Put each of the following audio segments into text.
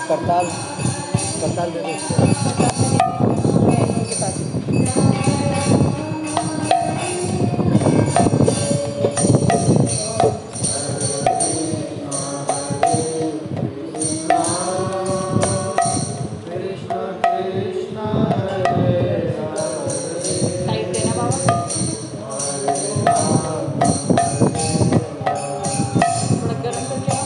करताल करताल दे दो के पास साइड देना बाबा थोड़ा गर्म करके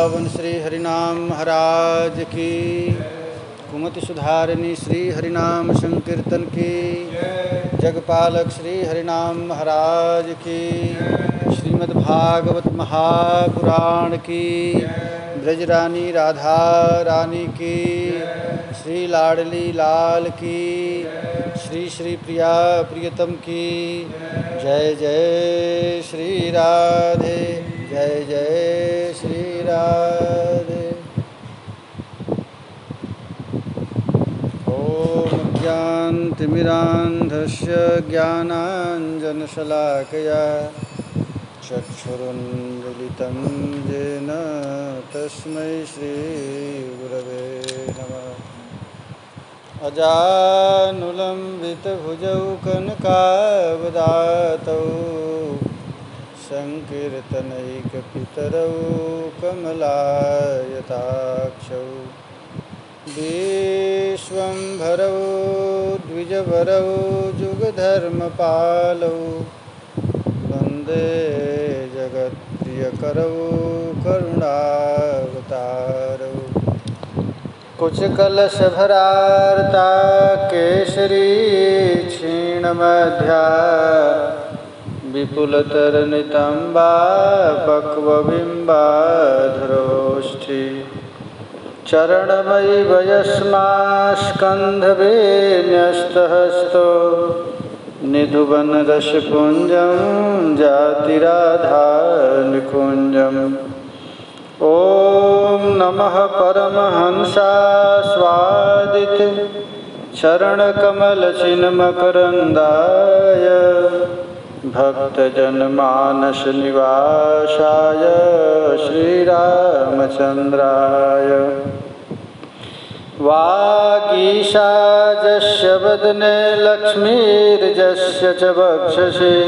वृंदावन श्री हरिनाम महाराज की। कुमति सुधारिणी श्री हरिनाम संकीर्तन की। जगपालक श्री हरिनाम महाराज की। श्रीमद्भागवत महापुराण की। ब्रजरानी राधा रानी की। श्री लाडली लाल की। श्री श्री प्रिया प्रियतम की। जय जय श्री राधे, जय जय श्री राधे। ओम ज्ञानतिमिरान्धस्य ज्ञानाञ्जनशलाकया चक्षुरुन्मीलितं येन तस्मै श्रीगुरवे नमः। अजानुलम्बितभुजौ कनकावदातौ संकीर्तनैकपितरौ कमलायताक्षौ विश्वम्भरौ द्विजवरौ जुगधर्मपालौ वन्दे जगत्प्रियकरौ करुणावतारौ। कुचकलशभरार्ता केसरी क्षीणमध्या विपुलतरनितम्बा पक्वबिम्बाधरोष्ठी चरणमयि वयस्मास्कन्धवेन्यस्तहस्तो निधुवनरसपुञ्जं जातिराधानिकुञ्जम्। ॐ नमः परमहंसास्वादित चरणकमलचिन्मकरन्दाय भक्तजनमानसनिवासाय श्रीरामचन्द्राय। वागीशाजस्य वदने लक्ष्मीर्यस्य च वक्षसि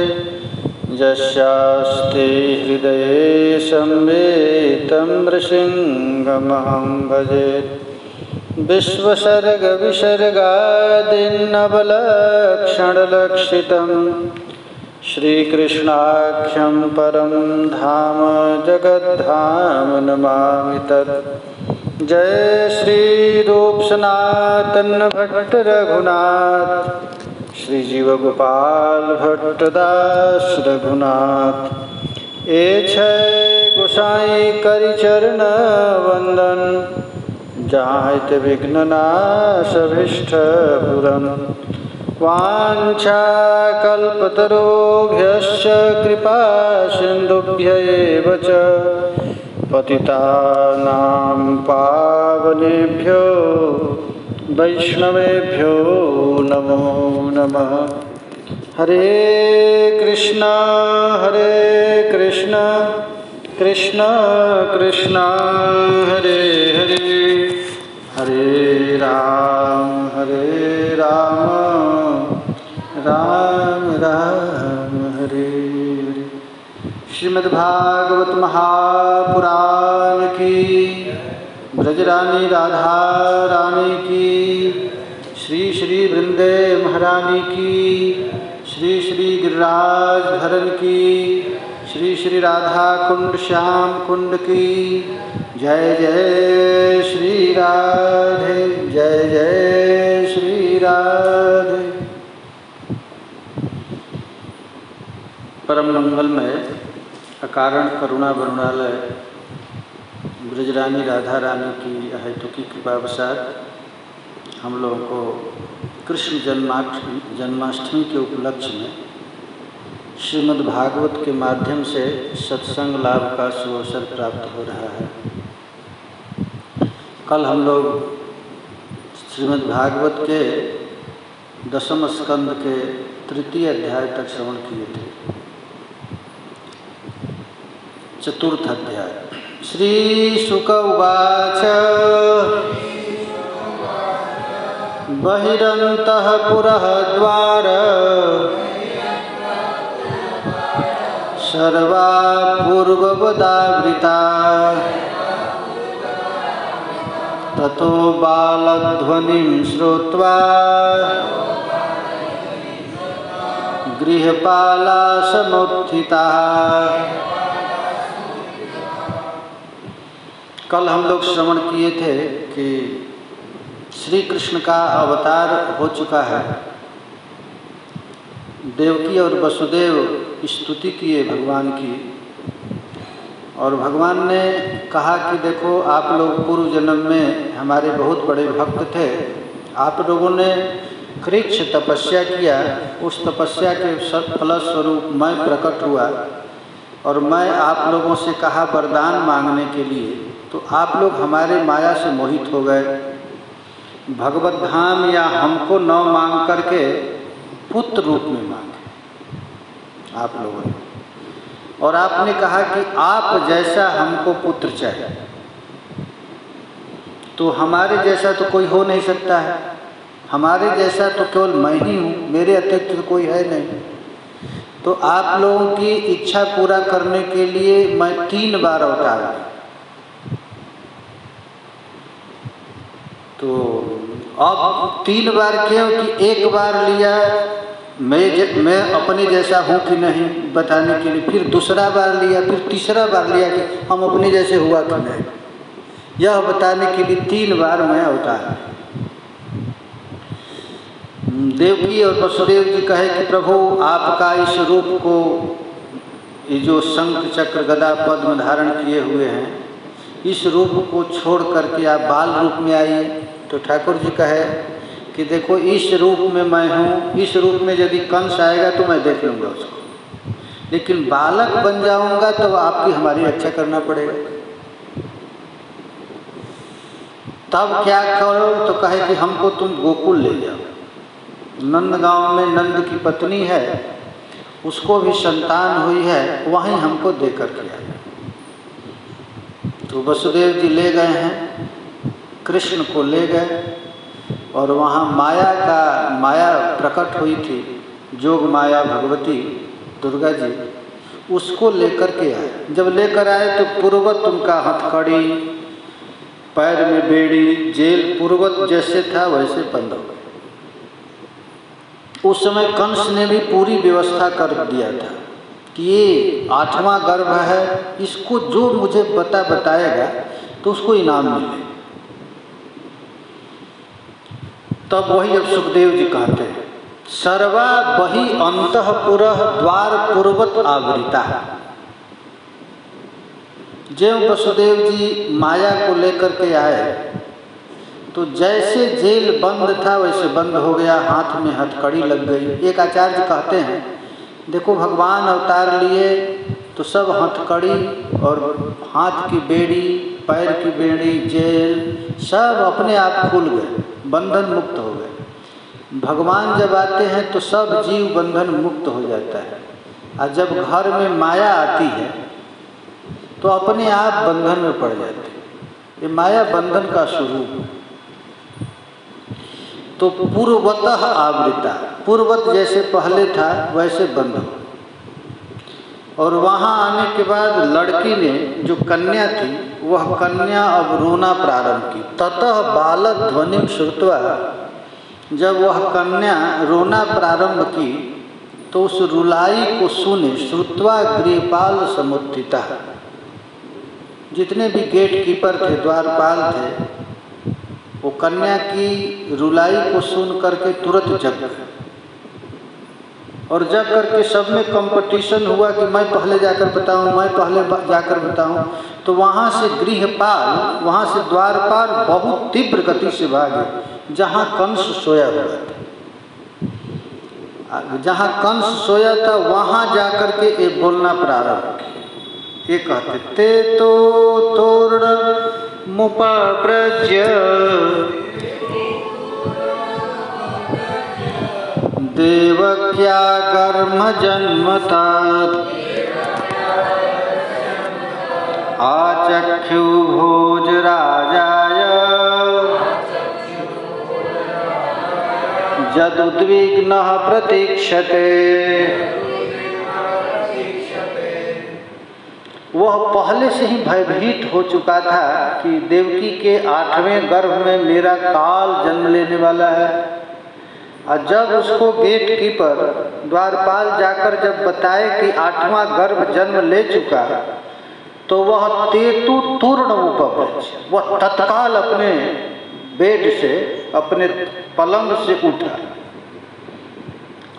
यस्यास्ति हृदये संवितं नृसिंहमहं भजे। विश्वसर्गविसर्गादिनवलक्षणलक्षितं श्रीकृष्णाख्यं परं धाम जगद्धाम नमामि तत्। जय श्री रूप सनातन भट्ट रघुनाथ श्री जीव गोपाल भट्टदास रघुनाथ। ए छय गोसाई करि चरण वंदन जाहित विघ्न नाश अभीष्ट पुरम। वाञ्छाकल्पतरुभ्यश्च कृपा सिन्धुभ्यैव च पतितानां पावनेभ्यो वैष्णवेभ्यो नमो नमः। हरे कृष्णा कृष्ण कृष्ण हरे हरे, हरे राम राम राम हरे हरे। श्रीमद्भागवत महापुराण की। ब्रजरानी राधा रानी की। श्री श्री वृंदे महारानी की। श्री श्री गिरिराज धरन की। श्री श्री राधा कुंड श्याम कुंड की। जय जय श्री राधे, जय जय श्री राधे। परम मंगलमय अकारण करुणा वरुणालय ब्रजरानी राधा रानी की अहेतुकी कृपावशात हम लोगों को कृष्ण जन्माष्टमी के उपलक्ष्य में श्रीमद् भागवत के माध्यम से सत्संग लाभ का सुअवसर प्राप्त हो रहा है। कल हम लोग श्रीमद् भागवत के दशम स्कंद के तृतीय अध्याय तक श्रवण किए थे। चतुर्थ अध्याय। श्री शुक उवाच बहिरन्तः पुरः द्वार सर्वा पूर्ववदावृता ततो बालध्वनिं श्रुत्वा गृहपाला समुत्थिताः कल हम लोग श्रवण किए थे कि श्री कृष्ण का अवतार हो चुका है। देवकी और वसुदेव स्तुति किए भगवान की, और भगवान ने कहा कि देखो आप लोग पूर्व जन्म में हमारे बहुत बड़े भक्त थे, आप लोगों ने कृच्छ तपस्या किया, उस तपस्या के फलस्वरूप मैं प्रकट हुआ और मैं आप लोगों से कहा वरदान मांगने के लिए, तो आप लोग हमारे माया से मोहित हो गए। भगवत धाम या हमको न मांग करके पुत्र रूप में मांगे आप लोगों ने, और आपने कहा कि आप जैसा हमको पुत्र चाहिए, तो हमारे जैसा तो कोई हो नहीं सकता है, हमारे जैसा तो केवल मैं ही हूँ, मेरे अतिरिक्त तो कोई है नहीं। तो आप लोगों की इच्छा पूरा करने के लिए मैं 3 बार अवतार हूँ। तो अब 3 बार क्यों कि एक बार लिया मैं अपने जैसा हूँ कि नहीं बताने के लिए, फिर दूसरा बार लिया, फिर तीसरा बार लिया कि हम अपने जैसे हुआ कि नहीं, यह बताने के लिए 3 बार मैं अवतार। देवकी और वसुदेव जी कहे कि प्रभु आपका इस रूप को, ये जो शंख चक्र गदा पद्म धारण किए हुए हैं, इस रूप को छोड़ करके आप बाल रूप में आइए। तो ठाकुर जी कहे कि देखो इस रूप में मैं हूँ, इस रूप में यदि कंस आएगा तो मैं देख लूँगा उसको, लेकिन बालक बन जाऊँगा तो आपकी हमारी रक्षा करना पड़ेगा। तब क्या करो, तो कहे कि हमको तुम गोकुल ले जाओ। नंदगांव में नंद की पत्नी है, उसको भी संतान हुई है, वहीं हमको देकर के आए। तो वसुदेव जी ले गए हैं, कृष्ण को ले गए, और वहाँ माया प्रकट हुई थी, जोग माया भगवती दुर्गा जी, उसको लेकर के आए। जब लेकर आए तो पूर्ववत उनका हथकड़ी, पैर में बेड़ी, जेल पूर्ववत जैसे था वैसे बंद हो गए। उस समय कंस ने भी पूरी व्यवस्था कर दिया था कि ये 8वां गर्भ है, इसको जो मुझे बताएगा तो उसको इनाम मिले। तब वही अब सुखदेव जी कहते हैं, सर्वा बहि अंतःपुरः द्वार पूर्वत आवृता। जब वसुदेव जी माया को लेकर के आए तो जैसे जेल बंद था वैसे बंद हो गया, हाथ में हथकड़ी लग गई। एक आचार्य कहते हैं देखो भगवान अवतार लिए तो सब हथकड़ी और हाथ की बेड़ी, पैर की बेड़ी, जेल सब अपने आप खुल गए, बंधन मुक्त हो गए। भगवान जब आते हैं तो सब जीव बंधन मुक्त हो जाता है, और जब घर में माया आती है तो अपने आप बंधन में पड़ जाते हैं। ये माया बंधन का स्वरूप है। तो पूर्वतः आवृता, पूर्वत जैसे पहले था वैसे बंद हो। और वहाँ आने के बाद लड़की ने, जो कन्या थी, वह कन्या अब रोना प्रारंभ की। ततः बाल ध्वनि श्रुत्वा, जब वह कन्या रोना प्रारंभ की तो उस रुलाई को सुने, श्रुत्वा गृहपाल समुत्थिता, जितने भी गेट कीपर थे, द्वारपाल थे, वो कन्या की रुलाई को सुन करके तुरंत जग गए। और जग करके सब में कंपटीशन हुआ कि मैं पहले जाकर बताऊं, मैं पहले जाकर बताऊं। तो वहाँ से गृहपाल, वहाँ से द्वारपाल बहुत तीव्र गति से भागे जहाँ कंस सोया हुआ था। जहाँ कंस सोया था वहाँ जाकर के ये बोलना प्रारंभ किया। ये कहते ते तो तोरण मुपप्रज्य देवक्या कर्म जन्मतात आचक्षु भोज राजाय जदुद्विग्नः प्रतीक्षते। वह पहले से ही भयभीत हो चुका था कि देवकी के 8वें गर्भ में मेरा काल जन्म लेने वाला है। और जब उसको गेट कीपर द्वारपाल जाकर जब बताए कि 8वां गर्भ जन्म ले चुका, तो वह तेतु तूर्ण उपवृक्ष, वह तत्काल अपने बेड से, अपने पलंग से उठा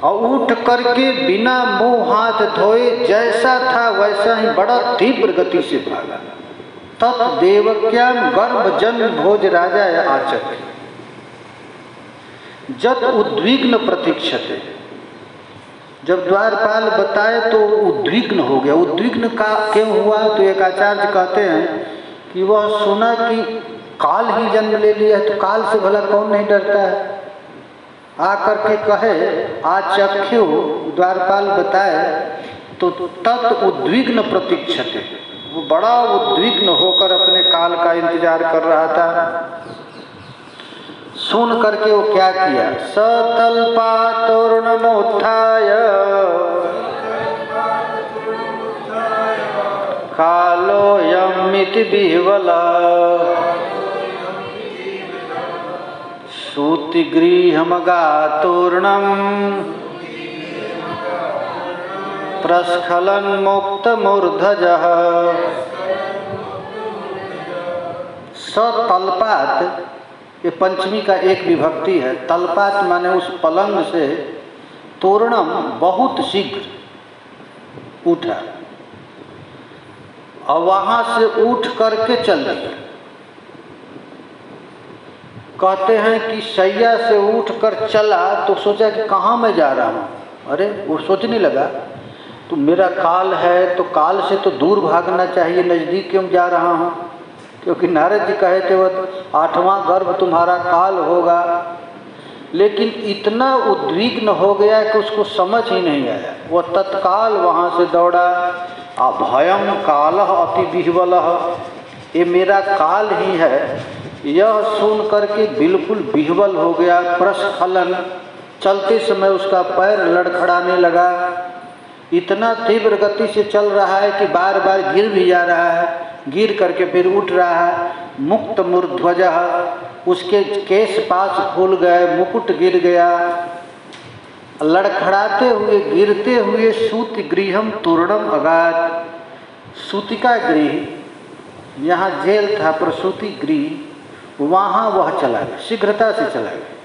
और उठ करके बिना मुंह हाथ धोए जैसा था वैसा ही बड़ा तीव्र गति से भागा। तत् देवक्याम गर्भ जन्म भोज राजा आचक जत उद्विग्न प्रतीक्षते। जब द्वारपाल बताए तो उद्विग्न हो गया। उद्विग्न का क्यों हुआ? तो एक आचार्य कहते हैं कि वह सुना कि काल ही जन्म ले लिया, तो काल से भला कौन नहीं डरता है। आकर के कहे आचख्यु, द्वारपाल बताए तो तत् उद्विग्न प्रतीक्षते, वो बड़ा उद्विग्न होकर अपने काल का इंतजार कर रहा था। सुन करके वो क्या किया? सतल्पा तोरणमोत्थाय कालोऽयमिति बिह्वला सूतिगृहमगातोर्णं प्रस्खलन मुक्तमूर्धजः। सतल्पात ये पंचमी का एक विभक्ति है। तल्पात माने उस पलंग से, तोरणम बहुत शीघ्र उठा और वहां से उठ करके चल दिया। कहते हैं कि शैया से उठकर चला तो सोचा कि कहाँ मैं जा रहा हूँ। अरे वो सोचने लगा तो मेरा काल है, तो काल से तो दूर भागना चाहिए, नज़दीक क्यों जा रहा हूँ? क्योंकि नारद जी कहे थे वह 8वां गर्भ तुम्हारा काल होगा। लेकिन इतना उद्विग्न हो गया कि उसको समझ ही नहीं आया। वह तत्काल वहाँ से दौड़ा। अभयम कालः अति बिह्वलः, ये मेरा काल ही है, यह सुन करके बिल्कुल बिह्वल हो गया। प्रस्खलन, चलते समय उसका पैर लड़खड़ाने लगा। इतना तीव्र गति से चल रहा है कि बार बार गिर भी जा रहा है, गिर करके फिर उठ रहा है। मुक्त मूर्ध्वजः, उसके केश पास फूल गए, मुकुट गिर गया। लड़खड़ाते हुए गिरते हुए सूति गृहम तूर्णम अगात, सूतिका गृह, यहाँ जेल था प्रसूति गृह, वहाँ वह चला गया, शीघ्रता से चला गया।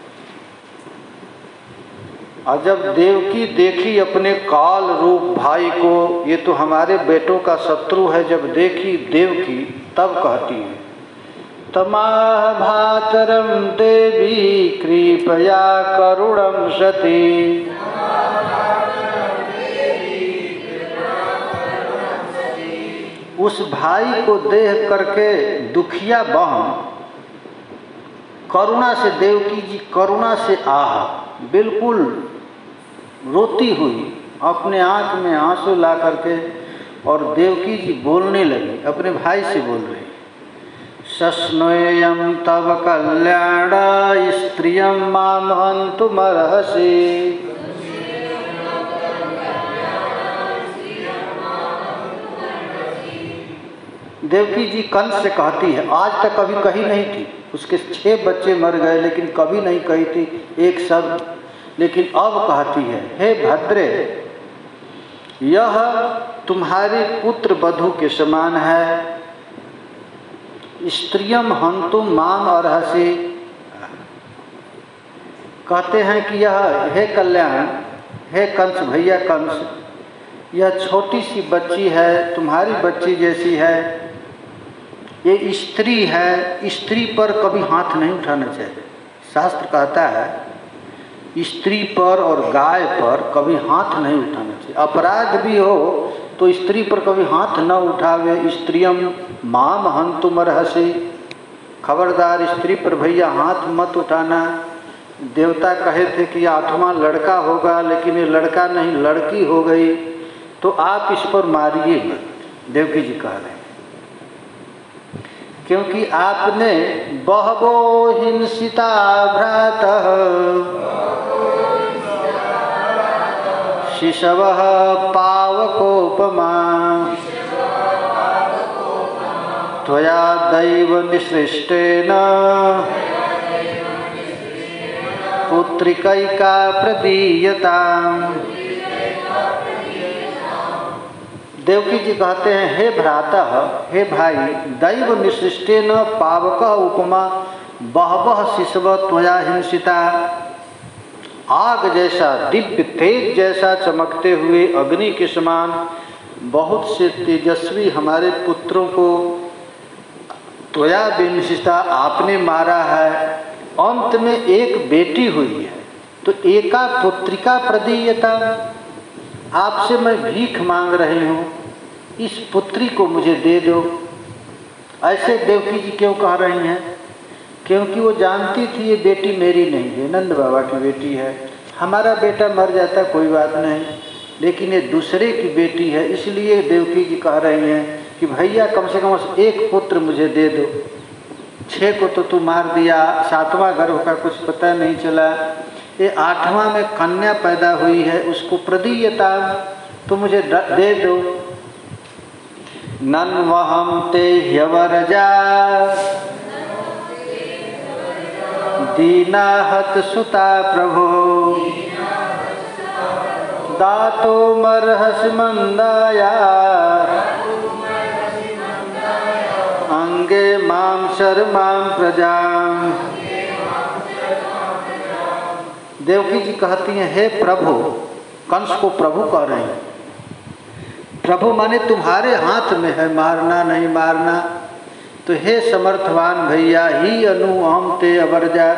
और जब देवकी देखी अपने काल रूप भाई को, ये तो हमारे बेटों का शत्रु है, जब देखी देवकी तब कहती है तमाह भातरम देवी कृपया करुणम सती। उस भाई को देख करके दुखिया बहन करुणा से, देवकी जी करुणा से आह, बिल्कुल रोती हुई, अपने आँख में आंसू ला करके, और देवकी जी बोलने लगी, अपने भाई से बोल रही, शश्नुयं तव कल्याण स्त्रियं मां हन्तुमर्हसि। देवकी जी कंस से कहती है, आज तक कभी कही नहीं थी, उसके 6 बच्चे मर गए लेकिन कभी नहीं कही थी एक शब्द, लेकिन अब कहती है, हे भद्रे, यह तुम्हारे पुत्र वधू के समान है। स्त्रियम हंतुम माम अर्हसि, कहते हैं कि यह, हे कल्याण, हे कंस भैया कंस, यह छोटी सी बच्ची है, तुम्हारी बच्ची जैसी है, ये स्त्री है, स्त्री पर कभी हाथ नहीं उठाना चाहिए। शास्त्र कहता है स्त्री पर और गाय पर कभी हाथ नहीं उठाना चाहिए। अपराध भी हो तो स्त्री पर कभी हाथ न उठावे। स्त्रियम माम हन्तुमर्हसि, खबरदार स्त्री पर भैया हाथ मत उठाना। देवता कहे थे कि 8वां लड़का होगा, लेकिन ये लड़का नहीं लड़की हो गई, तो आप इस पर मारिए मत। देवकी जी कह रहे हैं क्योंकि आपने बहवो हिंसिता भ्रातः शिशवः पावकोपमा त्वया दैव निसृष्टेन पुत्रिकैका प्रदीयताम्। देवकी जी कहते हैं, हे भ्राता, हे भाई, दैव निसृष्टेन पावक उपमा बहवः शिशव त्वया हिंसिता। आग जैसा, दिव्य तेज जैसा चमकते हुए अग्नि के समान बहुत से तेजस्वी हमारे पुत्रों को त्वया विंसिता, आपने मारा है। अंत में एक बेटी हुई है, तो एका पुत्रिका प्रदीयता, आपसे मैं भीख मांग रही हूँ, इस पुत्री को मुझे दे दो। ऐसे देवकी जी क्यों कह रही हैं? क्योंकि वो जानती थी ये बेटी मेरी नहीं है, नंद बाबा की बेटी है। हमारा बेटा मर जाता कोई बात नहीं, लेकिन ये दूसरे की बेटी है, इसलिए देवकी जी कह रही हैं कि भैया कम से कम एक पुत्र मुझे दे दो। 6 को तो तू मार दिया, 7वां गर्भ का कुछ पता नहीं चला, ये 8वां में कन्या पैदा हुई है, उसको प्रदीयता, तो मुझे दे दो। नन्वहं ते ह्यवरजा दीनाहत सुता प्रभो दातो मर्हसि मंदाया अंगे माम शर्माम प्रजाम। देवकी जी कहती हैं, हे प्रभु, कंस को प्रभु कह रहे हैं। प्रभु माने तुम्हारे हाथ में है मारना नहीं मारना, तो हे समर्थवान भैया, ही अनु अहम ते अवर्जा,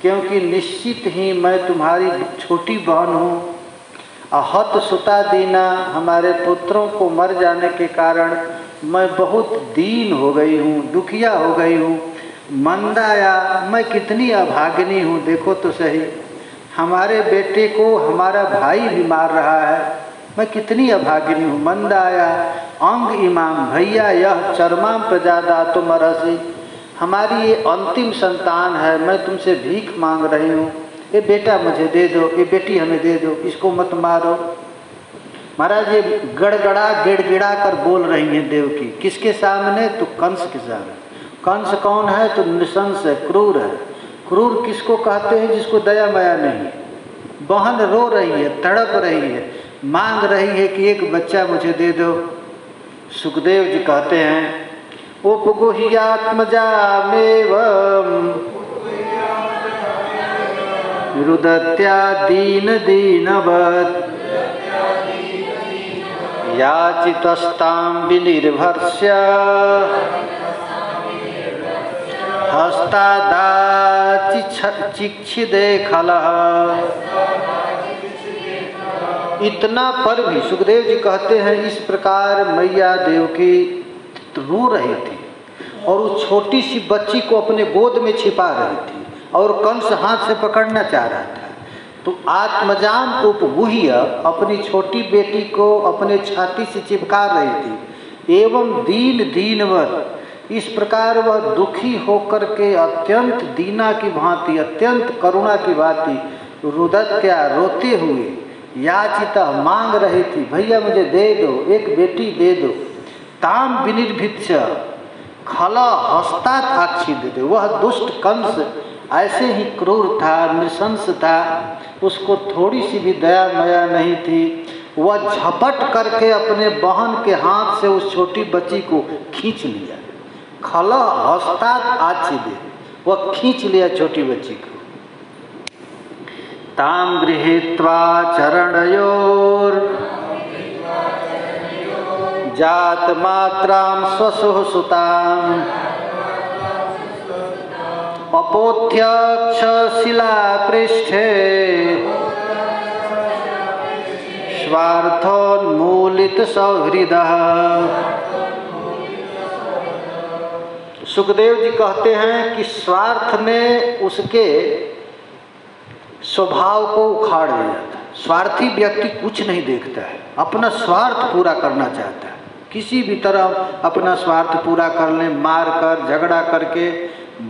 क्योंकि निश्चित ही मैं तुम्हारी छोटी बहन हूँ। अहत सुता दीना, हमारे पुत्रों को मर जाने के कारण मैं बहुत दीन हो गई हूँ, दुखिया हो गई हूँ। मंदाया, मैं कितनी अभागिनी हूँ, देखो तो सही, हमारे बेटे को हमारा भाई भी मार रहा है, मैं कितनी अभागिनी हूँ। मंदाया अंग इमाम भैया, यह चरमाम प्रजादा तुम रसी, हमारी ये अंतिम संतान है, मैं तुमसे भीख मांग रही हूँ, ये बेटा मुझे दे दो, ये बेटी हमें दे दो, इसको मत मारो। महाराज ये गड़गड़ा गिड़गिड़ा कर बोल रही हैं देवकी, किसके सामने? तो कंस के सामने। कंस कौन है? तो नृशंस है, क्रूर है। क्रूर किसको कहते हैं? जिसको दया माया नहीं। बहन रो रही है, तड़प रही है, मांग रही है कि एक बच्चा मुझे दे दो। सुखदेव जी कहते हैं, उपगुह्यात्मजामेवं रुदत्या दीन दीनवत् याचितस्तां विनिर्भर्ष्य हस्तादाचिक्षिदे खलः। इतना पर भी सुखदेव जी कहते हैं, इस प्रकार मैया देवकी रो रही थी और उस छोटी सी बच्ची को अपने गोद में छिपा रही थी और कंस हाथ से पकड़ना चाह रहा था। तो आत्मजाम उपगुह्य, अपनी छोटी बेटी को अपने छाती से चिपका रही थी। एवं दीन दीनवत, इस प्रकार वह दुखी होकर के अत्यंत दीना की भांति, अत्यंत करुणा की भांति रुदत्या, रोते हुए, याचिता, मांग रही थी, भैया मुझे दे दो, एक बेटी दे दो। ताम विनिर्भित्य खला हस्तात आच्छिद्य, वह दुष्ट कंस ऐसे ही क्रूर था, नृशंस था, उसको थोड़ी सी भी दया माया नहीं थी। वह झपट करके अपने बहन के हाथ से उस छोटी बच्ची को खींच लिया। खला हस्तात आच्छिद्य, वह खींच लिया छोटी बच्ची को। ताम गृहीत्वा चरणयोर जात मात्रां स्वसुः सुताम् अपोथ्यक्ष शिला पृष्ठे स्वार्थोन्मूलित सौहृदः। सुखदेव जी कहते हैं कि स्वार्थ ने उसके स्वभाव को उखाड़ दिया था। स्वार्थी व्यक्ति कुछ नहीं देखता है, अपना स्वार्थ पूरा करना चाहता है, किसी भी तरह अपना स्वार्थ पूरा कर ले, मार कर, झगड़ा करके,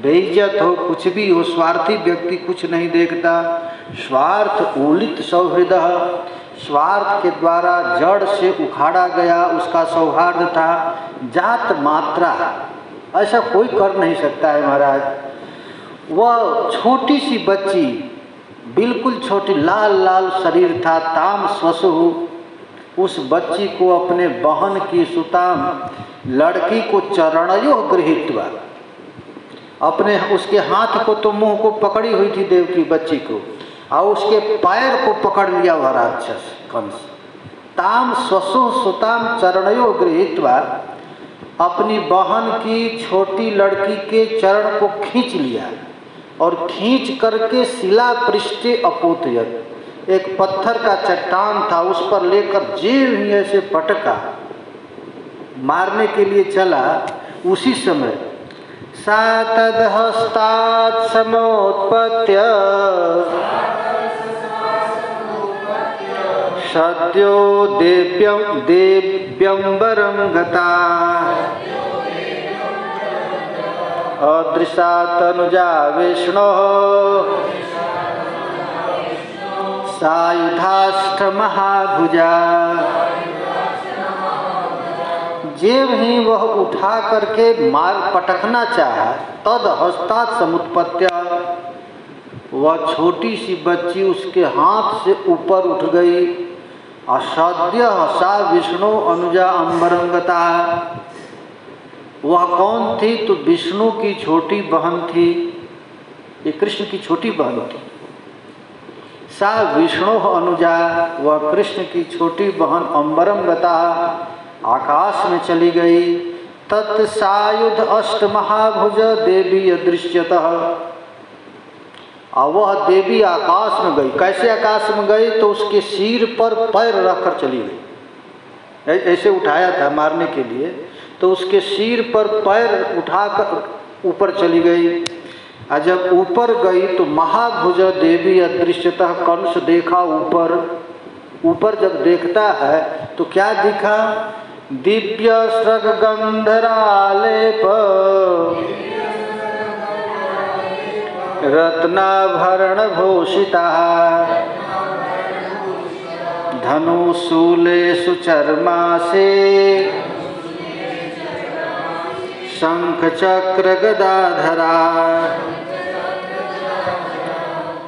बेइज्जत हो, कुछ भी हो, स्वार्थी व्यक्ति कुछ नहीं देखता। स्वार्थ उलित सौहृदः, स्वार्थ के द्वारा जड़ से उखाड़ा गया उसका सौहार्द था। जात मात्रा, ऐसा कोई कर नहीं सकता है महाराज। वह छोटी सी बच्ची, बिल्कुल छोटी, लाल लाल शरीर था। ताम स्वसु, उस बच्ची को अपने बहन की सुताम लड़की को चरणयो गृहीत्वा, अपने उसके हाथ को तो मुंह को पकड़ी हुई थी देवकी बच्ची को, और उसके पैर को पकड़ लिया वह राक्षस कंस। ताम स्वसु सुताम चरणयो गृहीत्वा, अपनी बहन की छोटी लड़की के चरण को खींच लिया और खींच करके शिला पृष्ठे अपोतयत, एक पत्थर का चट्टान था उस पर लेकर जेल ही ऐसे पटका, मारने के लिए चला। उसी समय सा तदहस्तात् समोत्पत्य सद्यो देव्यंबरं गता अदृशा तनुजा विष्णोः सायुधाष्ट महाभुजा। जेब ही वह उठा करके मार पटकना चाहा, तद हस्तात् समुत्पत्य, वह छोटी सी बच्ची उसके हाथ से ऊपर उठ गई। असाध्य सा विष्णु अनुजा अंबरंगता, वह कौन थी? तो विष्णु की छोटी बहन थी, ये कृष्ण की छोटी बहन थी। सा विष्णु अनुजा, वह कृष्ण की छोटी बहन अंबरम गता, आकाश में चली गई। तत्सायुध अष्ट महाभुज देवी अदृश्यतः, और वह देवी आकाश में गई। कैसे आकाश में गई? तो उसके सिर पर पैर रखकर चली गई, ऐसे उठाया था मारने के लिए, तो उसके सिर पर पैर उठाकर ऊपर चली गई। और जब ऊपर गई तो महाभुज देवी अदृश्यतः, कंस देखा ऊपर। ऊपर जब देखता है तो क्या दिखा? दिव्य स्रग गंधरालेप रत्नाभरण भूषिता धनुशूलेषु चर्मासे शंख चक्र गदाधरा।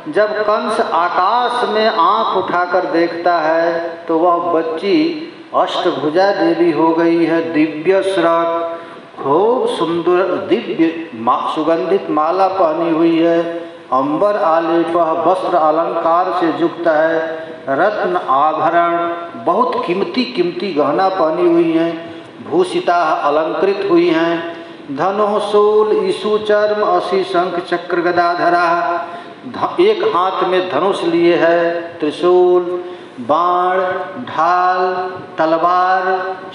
जब कंस आकाश में आंख उठाकर देखता है तो वह बच्ची अष्टभुजा देवी हो गई है। दिव्य स्रग, खूब सुंदर दिव्य सुगंधित माला पहनी हुई है। अंबर आलेप, वस्त्र अलंकार से युक्त है। रत्न आभरण, बहुत कीमती कीमती गहना पहनी हुई हैं। भूषिता, अलंकृत हुई हैं। धनुशूल ईशु चर्म असी शंख चक्र गदाधरा, एक हाथ में धनुष लिए है, त्रिशूल, बाण, ढाल, तलवार,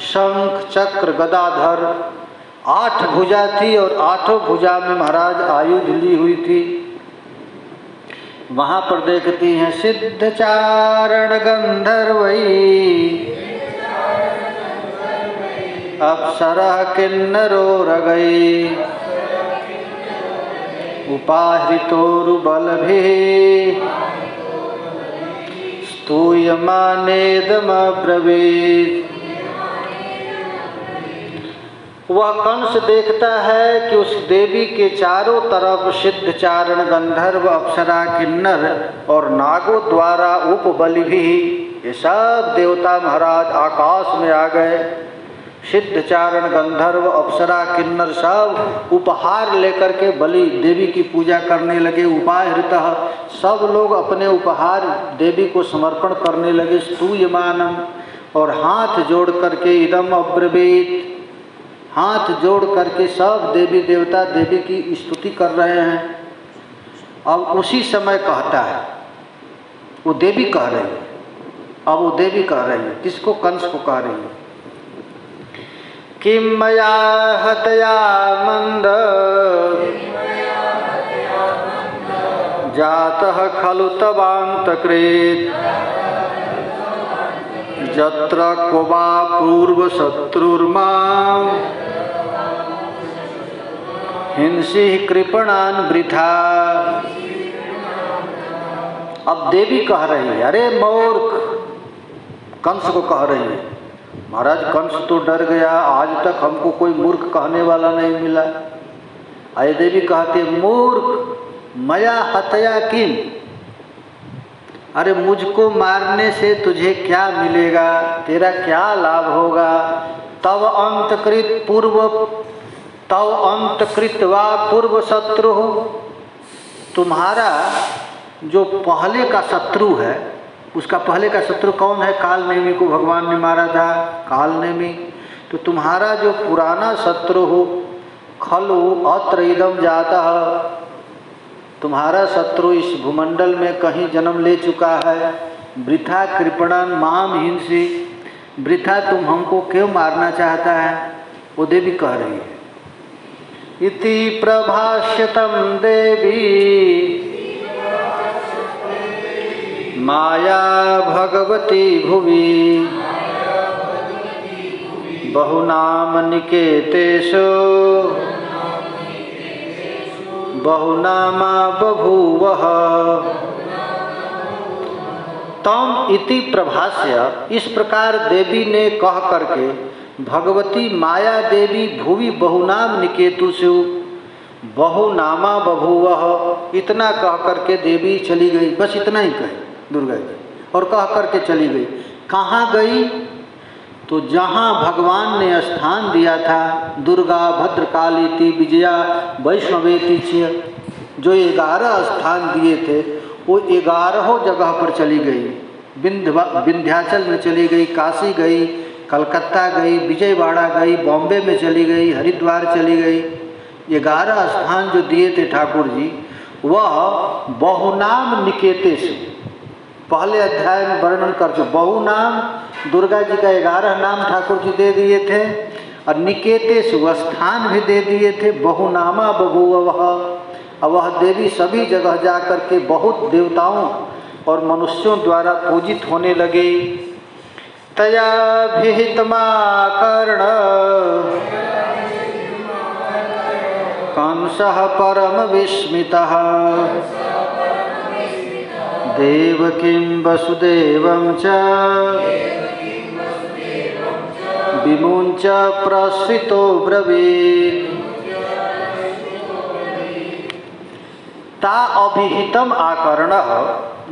शंख चक्र गदाधर। 8 भुजा थी और 8 भुजा में महाराज आयुध ली हुई थी। वहाँ पर देखती हैं सिद्धचारण गंधर्वई अप्सरा किन्नरो रगई उपाहृतोरुबलभिः स्तूयमानेदमब्रवीत्। वह कंस देखता है कि उस देवी के चारों तरफ सिद्धचारण गंधर्व अप्सरा किन्नर और नागों द्वारा उपबलि भी, ये सब देवता महाराज आकाश में आ गए। सिद्धचारण गंधर्व अप्सरा किन्नर सब उपहार लेकर के बलि देवी की पूजा करने लगे। उपाहृतः, सब लोग अपने उपहार देवी को समर्पण करने लगे। स्तूयमानम, और हाथ जोड़ करके इदम अब्रवीत, हाथ जोड़ करके सब देवी देवता देवी की स्तुति कर रहे हैं। अब उसी समय कहता है, वो देवी कह रही है, अब वो देवी कह रही है, किसको? कंस को कह रही है। किम मया हतया मंद जातः खलु तवान्तकृत् यत्र क्व वा पूर्व शत्रुर्मां हिंसी कृपणान वृथा। अब देवी कह रही है, अरे मूर्ख, कंस को कह रही है। महाराज कंस तो डर गया, आज तक हमको कोई मूर्ख कहने वाला नहीं मिला। आय देवी कहते, मूर्ख, मया हतया किम, अरे मुझको मारने से तुझे क्या मिलेगा, तेरा क्या लाभ होगा। तव अंतकृत वा पूर्व शत्रु, तुम्हारा जो पहले का शत्रु है, उसका पहले का शत्रु कौन है? काल नेमी को भगवान ने मारा था, काल नेमी। तो तुम्हारा जो पुराना शत्रु हो, खलु अत्र इदम जाता, तुम्हारा शत्रु इस भूमंडल में कहीं जन्म ले चुका है। वृथा कृपणन माम हिंसी, वृथा तुम हमको क्यों मारना चाहता है? वो देवी कह रही है। इति प्रभाष्यतम देवी माया भगवती भुवि, बहुनाम निकेतेषु बहुनामा बभूवः। तम इति प्रभाष्य, इस प्रकार देवी ने कह करके, भगवती माया देवी भुवि बहुनाम निकेतुषु बहुनामा बभूवः, इतना कह करके देवी चली गई। बस इतना ही कही दुर्गा जी, और कह करके चली गई। कहाँ गई? तो जहाँ भगवान ने स्थान दिया था, दुर्गा भद्रकालीति विजया वैष्णवेति च, जो 11 स्थान दिए थे, वो 11 जगह पर चली गई। विंध्याचल में चली गई, काशी गई, कलकत्ता गई, विजयवाड़ा गई, बॉम्बे में चली गई, हरिद्वार चली गई। 11 स्थान जो दिए थे ठाकुर जी, वह बहुनाम निकेतेषु, पहले अध्याय में वर्णन कर जो बहुनाम दुर्गा जी का 11 नाम ठाकुर जी दे दिए थे, और निकेतेषु स्थान भी दे दिए थे। बहुनामा बभूवः, अब वह देवी सभी जगह जा कर के बहुत देवताओं और मनुष्यों द्वारा पूजित होने लगी। तया भिहितमाकर्ण कंसः परम विस्मितः, देवकीं वसुदेवं च विमुञ्च प्रस्थितो ब्रवीत्। ता अभिहितम आकर्ण,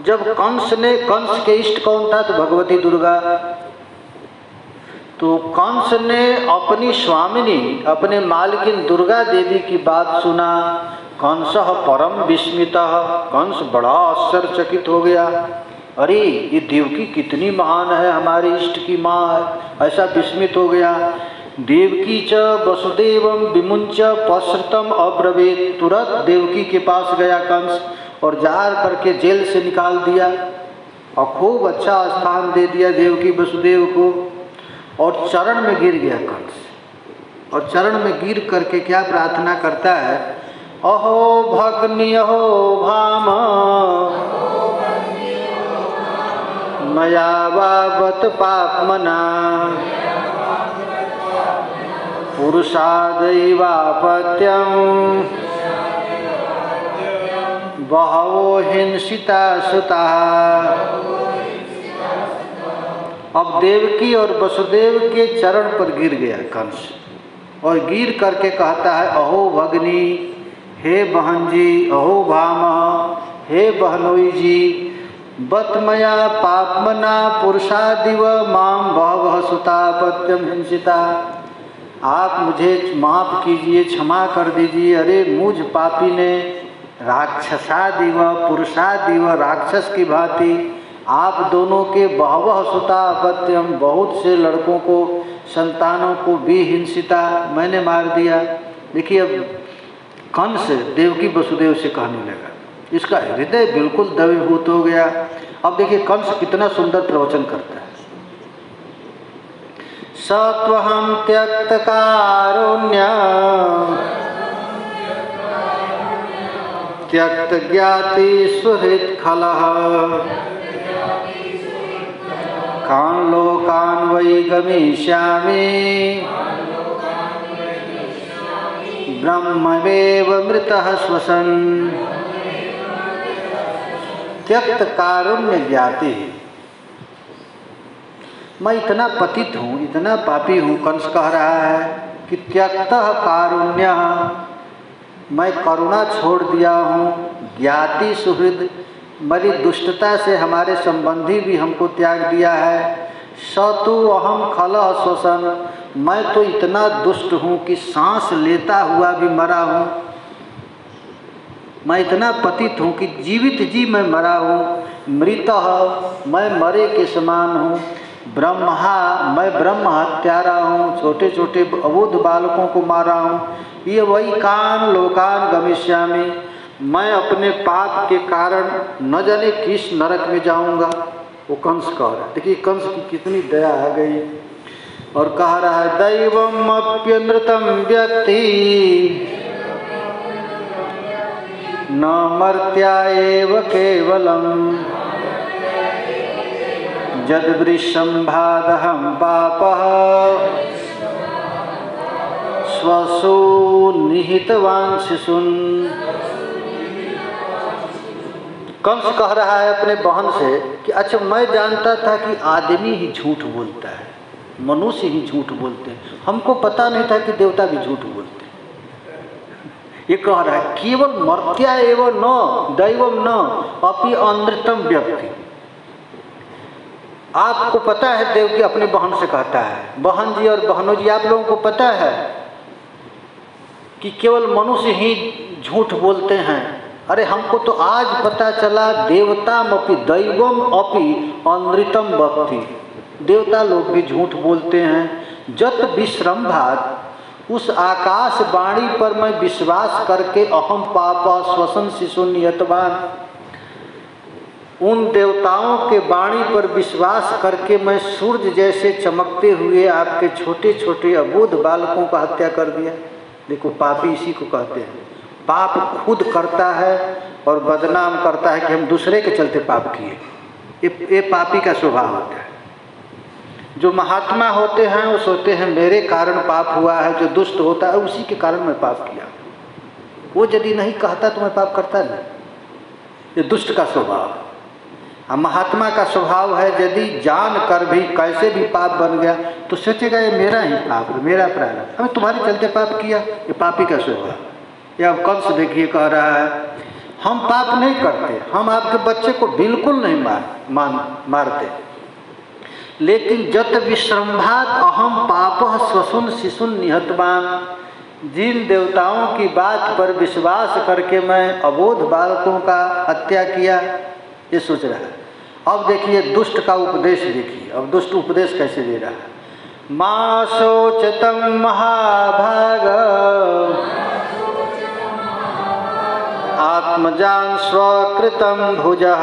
जब कंस के इष्ट कौन था? तो भगवती दुर्गा। तो कंस ने अपनी स्वामिनी, अपने मालकिन दुर्गा देवी की बात सुना। कंसः परम विस्मितः, कंस बड़ा आश्चर्यचकित हो गया। अरे ये देवकी कितनी महान है, हमारे इष्ट की माँ है, ऐसा विस्मित हो गया। देवकी च वसुदेवम विमुंच पश्रतम अब्रवीत, तुरंत देवकी के पास गया कंस और जार करके जेल से निकाल दिया, और खूब अच्छा स्थान दे दिया देवकी वसुदेव को, और चरण में गिर गया कंस। और चरण में गिर करके क्या प्रार्थना करता है? अहो भग्नि अहो भाम मया वावत पापमना, पुरुषादैवापत्यं बहवो हिंसिता सुता। अब देवकी और वसुदेव के चरण पर गिर गया कंस, और गिर करके कहता है, अहो भगनी, हे बहन जी, अहो भामा, हे बहनोई जी, बतमया पापमना पुरुषादिव माम बहवः सुतापत्यम हिंसिता। आप मुझे माफ़ कीजिए, क्षमा कर दीजिए। अरे मुझ पापी ने राक्षसादिव पुरुषादिव, राक्षस की भांति आप दोनों के बहवः सुतापत्यम, बहुत से लड़कों को, संतानों को भी हिंसिता, मैंने मार दिया। देखिए अब कंस देवकी वसुदेव से कहने लगा, इसका हृदय बिल्कुल द्रवीभूत हो गया। अब देखिए कंस कितना सुंदर प्रवचन करता है। सत्वहं त्यक्त कारुण्य त्यक्त ज्ञाति सुहृद खलः, कान लोकान वै गमिष्यामि ब्रह्मवेव मृतः श्वसन्। त्यक्त कारुण्य ज्ञाति, मैं इतना पतित हूँ, इतना पापी हूँ, कंस कह रहा है कि त्यक्तः कारुण्य, मैं करुणा छोड़ दिया हूँ। ज्ञाति सुहृद, मेरी दुष्टता से हमारे संबंधी भी हमको त्याग दिया है। सतु अहम खल श्वसन, मैं तो इतना दुष्ट हूँ कि सांस लेता हुआ भी मरा हूँ। मैं इतना पतित हूँ कि जीवित जी मैं मरा हूँ। मृतः, मैं मरे के समान हूँ। ब्रह्मा, मैं ब्रह्म हत्यारा हूँ, छोटे छोटे अबोध बालकों को मारा हूँ। ये वही कान लोकान गमिष्यामि, मैं अपने पाप के कारण न जाने किस नरक में जाऊँगा। वो कंस कह रहा है। देखिए कंस की कितनी दया आ गई और कह रहा है दैवम अप्यनृतम व्यक्ति न मर्त्या एव केवलम जद वृषंभादहं पापः स्वसु निहितवान् शिशुन्। कंस कह रहा है अपने बहन से कि अच्छा मैं जानता था कि आदमी ही झूठ बोलता है, मनुष्य ही झूठ बोलते हैं, हमको पता नहीं था कि देवता भी झूठ बोलते हैं। ये कह रहा है केवल मर्त्या एवं न दैवम न अपि अनृतम व्यक्ति। आपको पता है, देवकी अपनी बहन से कहता है, बहन जी और बहनों जी आप लोगों को पता है कि केवल मनुष्य ही झूठ बोलते हैं। अरे हमको तो आज पता चला देवताम अपि दैवम अपि अनृतम भक्ति, देवता लोग भी झूठ बोलते हैं। जत विश्रम्भात, उस आकाश वाणी पर मैं विश्वास करके अहम पाप श्वसन शिशु नियतवान, उन देवताओं के वाणी पर विश्वास करके मैं सूर्य जैसे चमकते हुए आपके छोटे छोटे अबोध बालकों का हत्या कर दिया। देखो पापी इसी को कहते हैं, पाप खुद करता है और बदनाम करता है कि हम दूसरे के चलते पाप किए। ये पापी का स्वभाव होता है। जो महात्मा होते हैं वो सोचते हैं मेरे कारण पाप हुआ है, जो दुष्ट होता है उसी के कारण मैं पाप किया। वो यदि नहीं कहता तो मैं पाप करता नहीं। ये दुष्ट का स्वभाव है। महात्मा का स्वभाव है यदि जान कर भी कैसे भी पाप बन गया तो सोचेगा ये मेरा ही पाप है, मेरा प्रारब्ध, हमें तुम्हारे चलते पाप किया। ये पापी का स्वभाव। या अब कंस देखिए कह रहा है हम पाप नहीं करते, हम आपके बच्चे को बिल्कुल नहीं मारते, लेकिन जत विश्रम्भात अहम पापः स्वसुन शिशुन निहतवान, जिन देवताओं की बात पर विश्वास करके मैं अबोध बालकों का हत्या किया, ये सोच रहा है। अब देखिए दुष्ट का उपदेश देखिए, अब दुष्ट उपदेश कैसे दे रहा है। मा शोचतं महाभाग आत्मजान स्वकृतं भुजः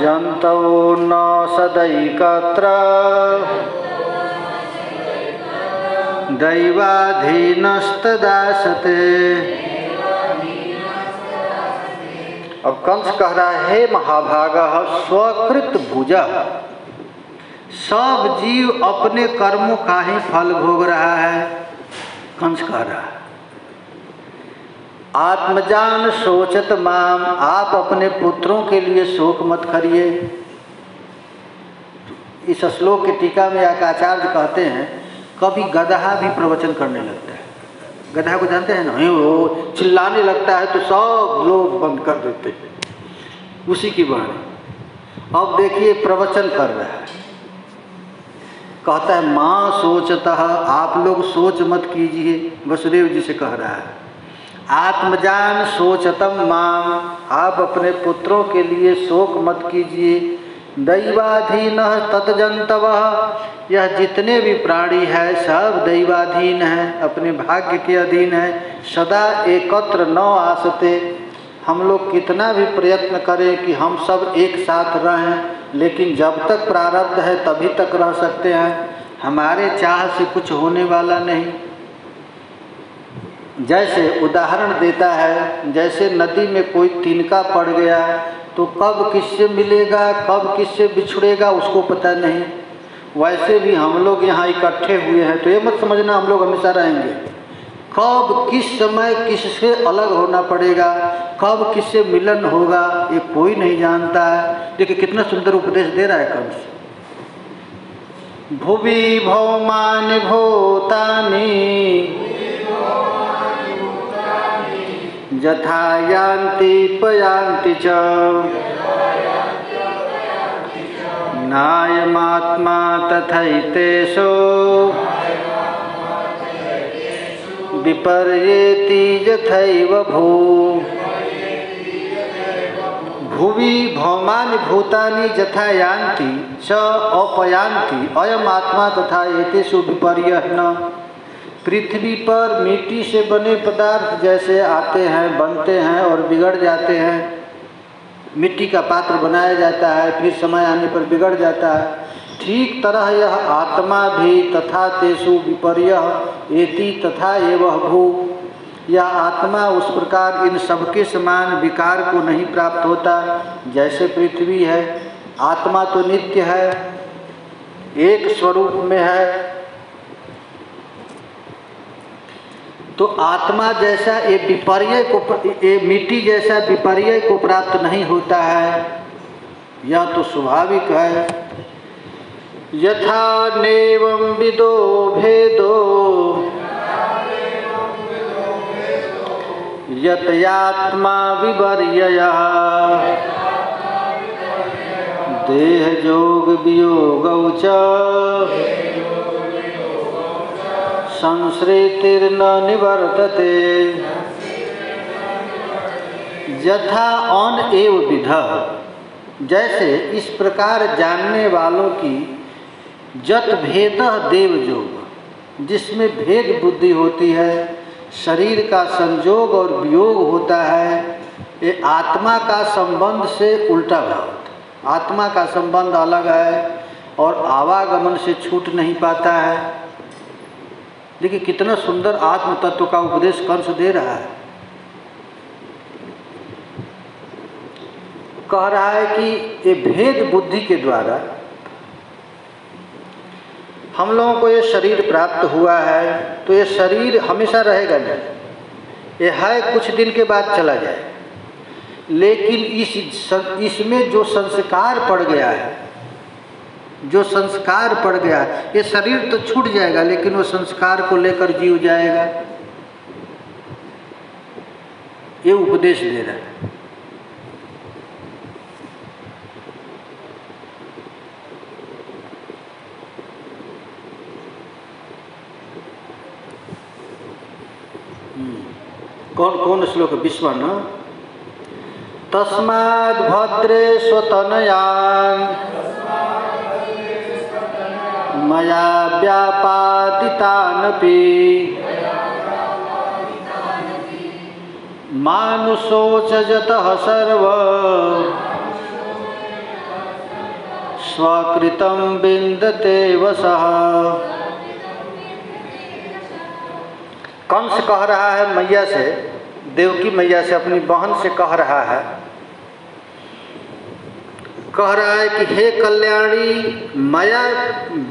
जंतौ न सदैकत्र दैवाधीनस्तदासते। अब कंस कह रहा है हे महाभागः स्वकृत भुजः, सब जीव अपने कर्मों का ही फल भोग रहा है। कंस कह रहा है आत्मजान शोचत माम, आप अपने पुत्रों के लिए शोक मत करिए। इस श्लोक की टीका में आचार्य कहते हैं कभी गदहा भी प्रवचन करने लगता है। गधा को जानते हैं ना, वो चिल्लाने लगता है तो सब लोग बंद कर देते हैं, उसी की वाणी। अब देखिए प्रवचन कर रहा है, कहता है माँ सोचतः, आप लोग सोच मत कीजिए। वसुदेव जी से कह रहा है आत्मजान शोचतम माम, आप अपने पुत्रों के लिए शोक मत कीजिए। दैवाधीन ततजंतवः, यह जितने भी प्राणी है सब दैवाधीन है, अपने भाग्य के अधीन है। सदा एकत्र न आसते, हम लोग कितना भी प्रयत्न करें कि हम सब एक साथ रहें, लेकिन जब तक प्रारब्ध है तभी तक रह सकते हैं, हमारे चाह से कुछ होने वाला नहीं। जैसे उदाहरण देता है, जैसे नदी में कोई तिनका पड़ गया तो कब किससे मिलेगा कब किससे बिछड़ेगा उसको पता नहीं। वैसे भी हम लोग यहाँ इकट्ठे हुए हैं तो ये मत समझना हम लोग हमेशा रहेंगे। कब किस समय किससे अलग होना पड़ेगा, कब किससे मिलन होगा, ये कोई नहीं जानता है। देखिए कितना सुंदर उपदेश दे रहा है कंस। भुवि भौमानि भूतानि यथा यान्ति पयान्ति च नायमात्मा तथैतेषु विपर्येति यथैव भू भुवि भौमानि भूतानि यथा यान्ति च अपयान्ति अयम आत्मा तथा एतेषु विपर्यः न। पृथ्वी पर मिट्टी से बने पदार्थ जैसे आते हैं, बनते हैं और बिगड़ जाते हैं। मिट्टी का पात्र बनाया जाता है, फिर समय आने पर बिगड़ जाता है। ठीक तरह यह आत्मा भी तथा तेषु विपर्यः एति तथा एव भू। यह आत्मा उस प्रकार इन सबके समान विकार को नहीं प्राप्त होता जैसे पृथ्वी है। आत्मा तो नित्य है, एक स्वरूप में है, तो आत्मा जैसा ये विपर्य को, ये मिट्टी जैसा विपर्य को प्राप्त नहीं होता है, यह तो स्वाभाविक है। यथा नेवं विदो भेदो यतयात्मा विपर्ययः देहयोग वियोगौ च संसृतिर्न निवर्तते। यथा अन एव विध, जैसे इस प्रकार जानने वालों की जत भेदः देवयोग, जिसमें भेद बुद्धि होती है, शरीर का संयोग और वियोग होता है, ये आत्मा का संबंध से उल्टा भाव। आत्मा का संबंध अलग है और आवागमन से छूट नहीं पाता है। देखिए कितना सुंदर आत्म तत्व का उपदेश कंस दे रहा है। कह रहा है कि ये भेद बुद्धि के द्वारा हम लोगों को ये शरीर प्राप्त हुआ है, तो ये शरीर हमेशा रहेगा नहीं, ये है कुछ दिन के बाद चला जाए। लेकिन इसमें जो संस्कार पड़ गया है, जो संस्कार पड़ गया है, ये शरीर तो छूट जाएगा लेकिन वो संस्कार को लेकर जीव जाएगा। ये उपदेश दे रहा है। कौन कौन श्लोक? 20वां न। तस्माद् भद्रे स्वतनयान् मया व्यापादितानपि मानुषोचजतः सर्व स्वकृतं विन्दते वसः। कंस कह रहा है मैया से, देवकी मैया से, अपनी बहन से कह रहा है कि हे कल्याणी, मया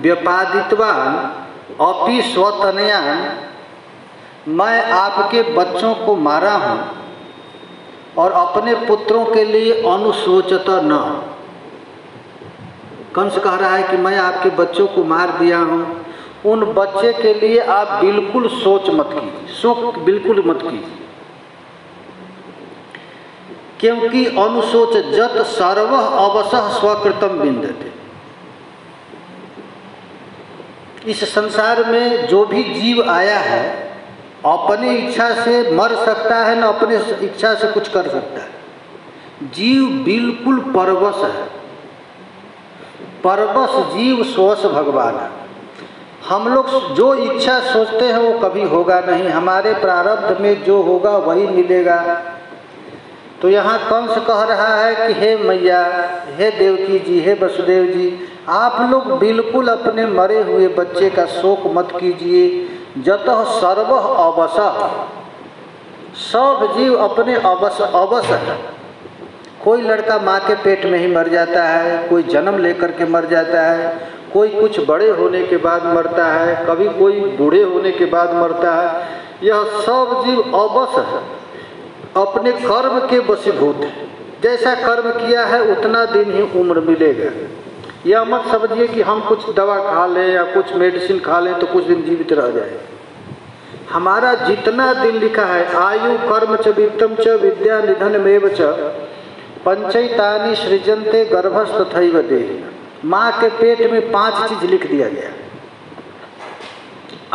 व्यपादितवान अपि स्वतनयान, मैं आपके बच्चों को मारा हूँ और अपने पुत्रों के लिए अनुशोचत न। कंस कह रहा है कि मैं आपके बच्चों को मार दिया हूँ, उन बच्चे के लिए आप बिल्कुल सोच मत कीजिए, शोक बिल्कुल मत कीजिए, क्योंकि अनुशोच जत सर्व अवसः स्वकृतम विन्दते। इस संसार में जो भी जीव आया है अपनी इच्छा से मर सकता है, न अपने इच्छा से कुछ कर सकता है। जीव बिल्कुल परवश है, परवश जीव स्वश भगवान है। हम लोग जो इच्छा सोचते हैं वो कभी होगा नहीं, हमारे प्रारब्ध में जो होगा वही मिलेगा। तो यहाँ कंस कह रहा है कि हे मैया, हे देवकी जी, हे वसुदेव जी, आप लोग बिल्कुल अपने मरे हुए बच्चे का शोक मत कीजिए। जतः सर्व अवसः, सब जीव अपने अवस है। कोई लड़का माँ के पेट में ही मर जाता है, कोई जन्म लेकर के मर जाता है, कोई कुछ बड़े होने के बाद मरता है, कभी कोई बूढ़े होने के बाद मरता है। यह सब जीव अवस है, अपने कर्म के वशीभूत है। जैसा कर्म किया है उतना दिन ही उम्र मिलेगा। यह मत समझिए कि हम कुछ दवा खा लें या कुछ मेडिसिन खा लें तो कुछ दिन जीवित रह जाए। हमारा जितना दिन लिखा है, आयु कर्म च वित्तम च विद्या निधनमेव च पंचैतानि सृजन्ते गर्भस्तथैव देहि। माँ के पेट में 5 चीज लिख दिया गया।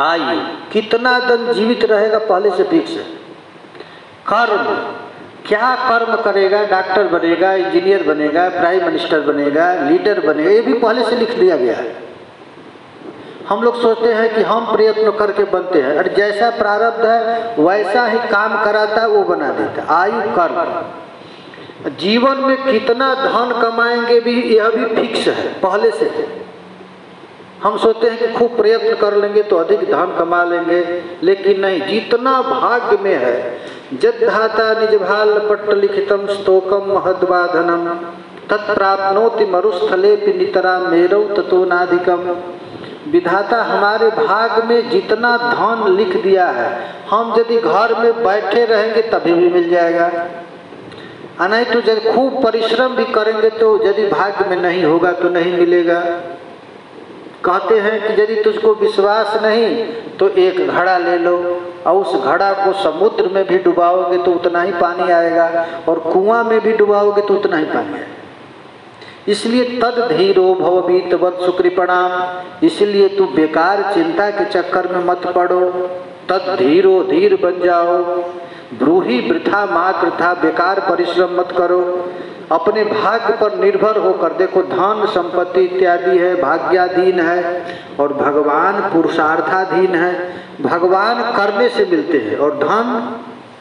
आयु, कितना दिन जीवित रहेगा पहले से फिक्स है। कर्म, क्या कर्म करेगा, डॉक्टर बनेगा, इंजीनियर बनेगा, प्राइम मिनिस्टर बनेगा, लीडर बनेगा, ये भी पहले से लिख दिया गया है। हम लोग सोचते हैं कि हम प्रयत्न करके बनते हैं, और जैसा प्रारब्ध है वैसा ही काम कराता है, वो बना देता है। आयु कर्म, जीवन में कितना धन कमाएंगे भी यह भी फिक्स है पहले से। हम सोचते हैं कि खूब प्रयत्न कर लेंगे तो अधिक धन कमा लेंगे, लेकिन नहीं, जितना भाग्य में है। जद्धाता निजभाल पट्ट लिखितम स्तोकम महद्वाधनम तत्प्राप्नोति मरुस्थले नितरा मेरौ ततो नाधिकम। विधाता हमारे भाग में जितना धन लिख दिया है, हम यदि घर में बैठे रहेंगे तभी भी मिल जाएगा, और नहीं तो जब खूब परिश्रम भी करेंगे तो यदि भाग्य में नहीं होगा तो नहीं मिलेगा। कहते हैं कि यदि तुझको विश्वास नहीं तो एक घड़ा ले लो और उस घड़ा को समुद्र में भी डुबाओगे तो उतना ही पानी आएगा, और कुआं में भी डुबाओगे तो उतना ही पानी आएगा। इसलिए तद धीरो भवभीत वत् सुकृपणाम, इसलिए तू बेकार चिंता के चक्कर में मत पड़ो। तद धीरो, धीर बन जाओ। ब्रूहि वृथा मा कृथा, बेकार परिश्रम मत करो। अपने भाग्य पर निर्भर होकर देखो, धन संपत्ति इत्यादि है भाग्याधीन है, और भगवान पुरुषार्थाधीन है। भगवान करने से मिलते हैं और धन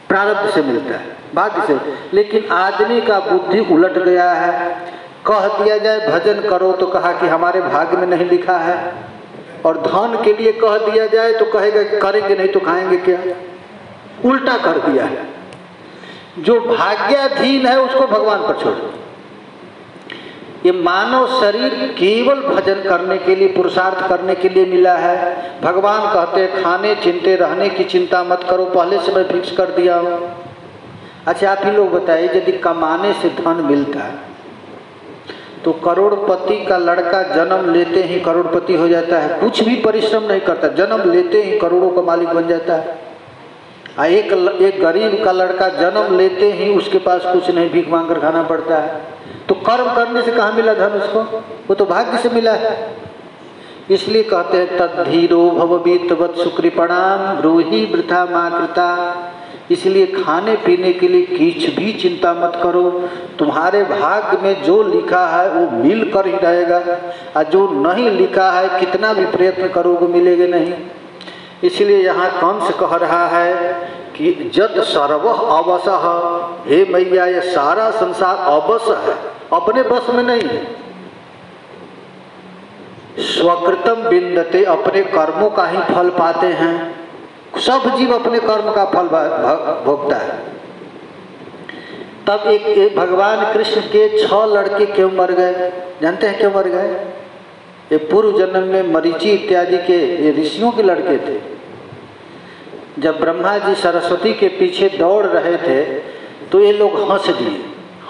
प्रारब्ध से मिलता है, भाग्य से। लेकिन आदमी का बुद्धि उलट गया है। कह दिया जाए भजन करो तो कहा कि हमारे भाग्य में नहीं लिखा है, और धन के लिए कह दिया जाए तो कहेगा करेंगे नहीं तो खाएंगे क्या। उल्टा कर दिया है। जो भाग्याधीन है उसको भगवान पर छोड़ो। ये मानव शरीर केवल भजन करने के लिए, पुरुषार्थ करने के लिए मिला है। भगवान कहते हैं खाने चिंते रहने की चिंता मत करो, पहले से मैं फिक्स कर दिया हूँ। अच्छा आप ही लोग बताइए, यदि कमाने से धन मिलता है तो करोड़पति का लड़का जन्म लेते ही करोड़पति हो जाता है, कुछ भी परिश्रम नहीं करता, जन्म लेते ही करोड़ों का मालिक बन जाता है। एक गरीब का लड़का जन्म लेते ही उसके पास कुछ नहीं, भीख मांग कर खाना पड़ता है। तो कर्म करने से कहाँ मिला धन उसको, वो तो भाग्य से मिला है। इसलिए कहते हैं तद्धीरो भवभीत वत् सुकृपणाम ब्रूहि वृथा मा कृता। इसलिए खाने पीने के लिए कुछ भी चिंता मत करो, तुम्हारे भाग्य में जो लिखा है वो मिल कर ही रहेगा, और जो नहीं लिखा है कितना भी प्रयत्न करोगे मिलेगा नहीं। इसलिए यहाँ कंस कह रहा है कि जत सर्व अवसः, हे मैया ये सारा संसार अवश है, अपने बस में नहीं है। स्वकृतम विन्दते, अपने कर्मों का ही फल पाते हैं। सब जीव अपने कर्म का फल भोगता है। तब एक भगवान कृष्ण के 6 लड़के क्यों मर गए, जानते हैं क्यों मर गए? ये पूर्व जन्म में मरीचि इत्यादि के ये ऋषियों के लड़के थे। जब ब्रह्मा जी सरस्वती के पीछे दौड़ रहे थे तो ये लोग हंस दिए।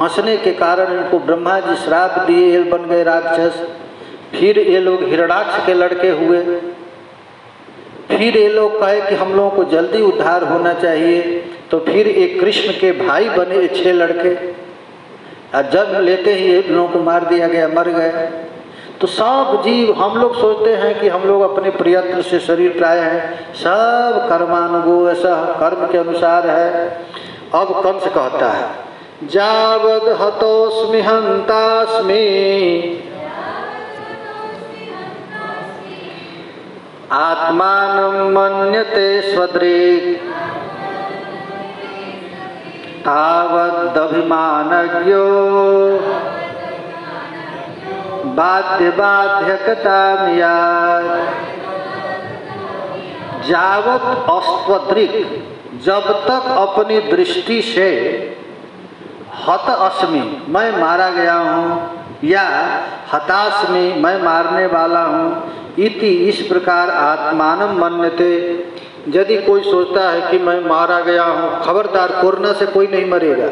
हंसने के कारण इनको ब्रह्मा जी श्राप दिए, ये बन गए राक्षस। फिर ये लोग हिरणाक्ष के लड़के हुए। फिर ये लोग कहे कि हम लोगों को जल्दी उद्धार होना चाहिए, तो फिर एक कृष्ण के भाई बने 6 लड़के, और जन्म लेते ही ये लोगों को मार दिया गया, मर गए। तो सब जीव, हम लोग सोचते हैं कि हम लोग अपने प्रयत्न से शरीर पाए हैं, सब कर्मानुगो, ऐसा कर्म के अनुसार है। अब कंस कहता है जावद हतोस्मि हंतास्मि आत्मानं मन्यते स्वदृक् तावदभिमानज्ञो बाध्य बाध्यकतां यात्। जावत अस्त्वदृक्, जब तक अपनी दृष्टि से हत अस्मि, मैं मारा गया हूँ, या हतास्मि, मैं मारने वाला हूँ, इति, इस प्रकार आत्मानं मन्यते, यदि कोई सोचता है कि मैं मारा गया हूँ, खबरदार, कोरोना से कोई नहीं मरेगा।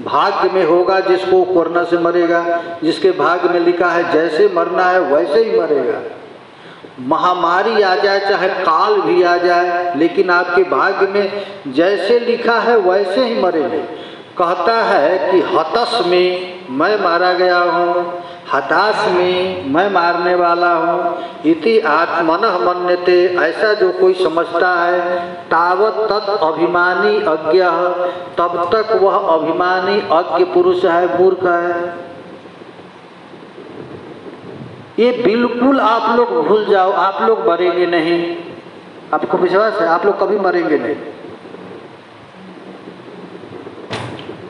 भाग्य में होगा जिसको कोरोना से मरेगा, जिसके भाग्य में लिखा है जैसे मरना है वैसे ही मरेगा। महामारी आ जाए, चाहे काल भी आ जाए, लेकिन आपके भाग्य में जैसे लिखा है वैसे ही मरेंगे। कहता है कि हतस में मैं मारा गया हूँ, हताश में मैं मारने वाला हूँ। इति आत्मनः मन्यते, ऐसा जो कोई समझता है, तावत तत् अभिमानी अज्ञः, तब तक वह अभिमानी अज्ञ पुरुष है, मूर्ख है। ये बिल्कुल आप लोग भूल जाओ, आप लोग मरेंगे नहीं। आपको विश्वास है आप लोग कभी मरेंगे नहीं।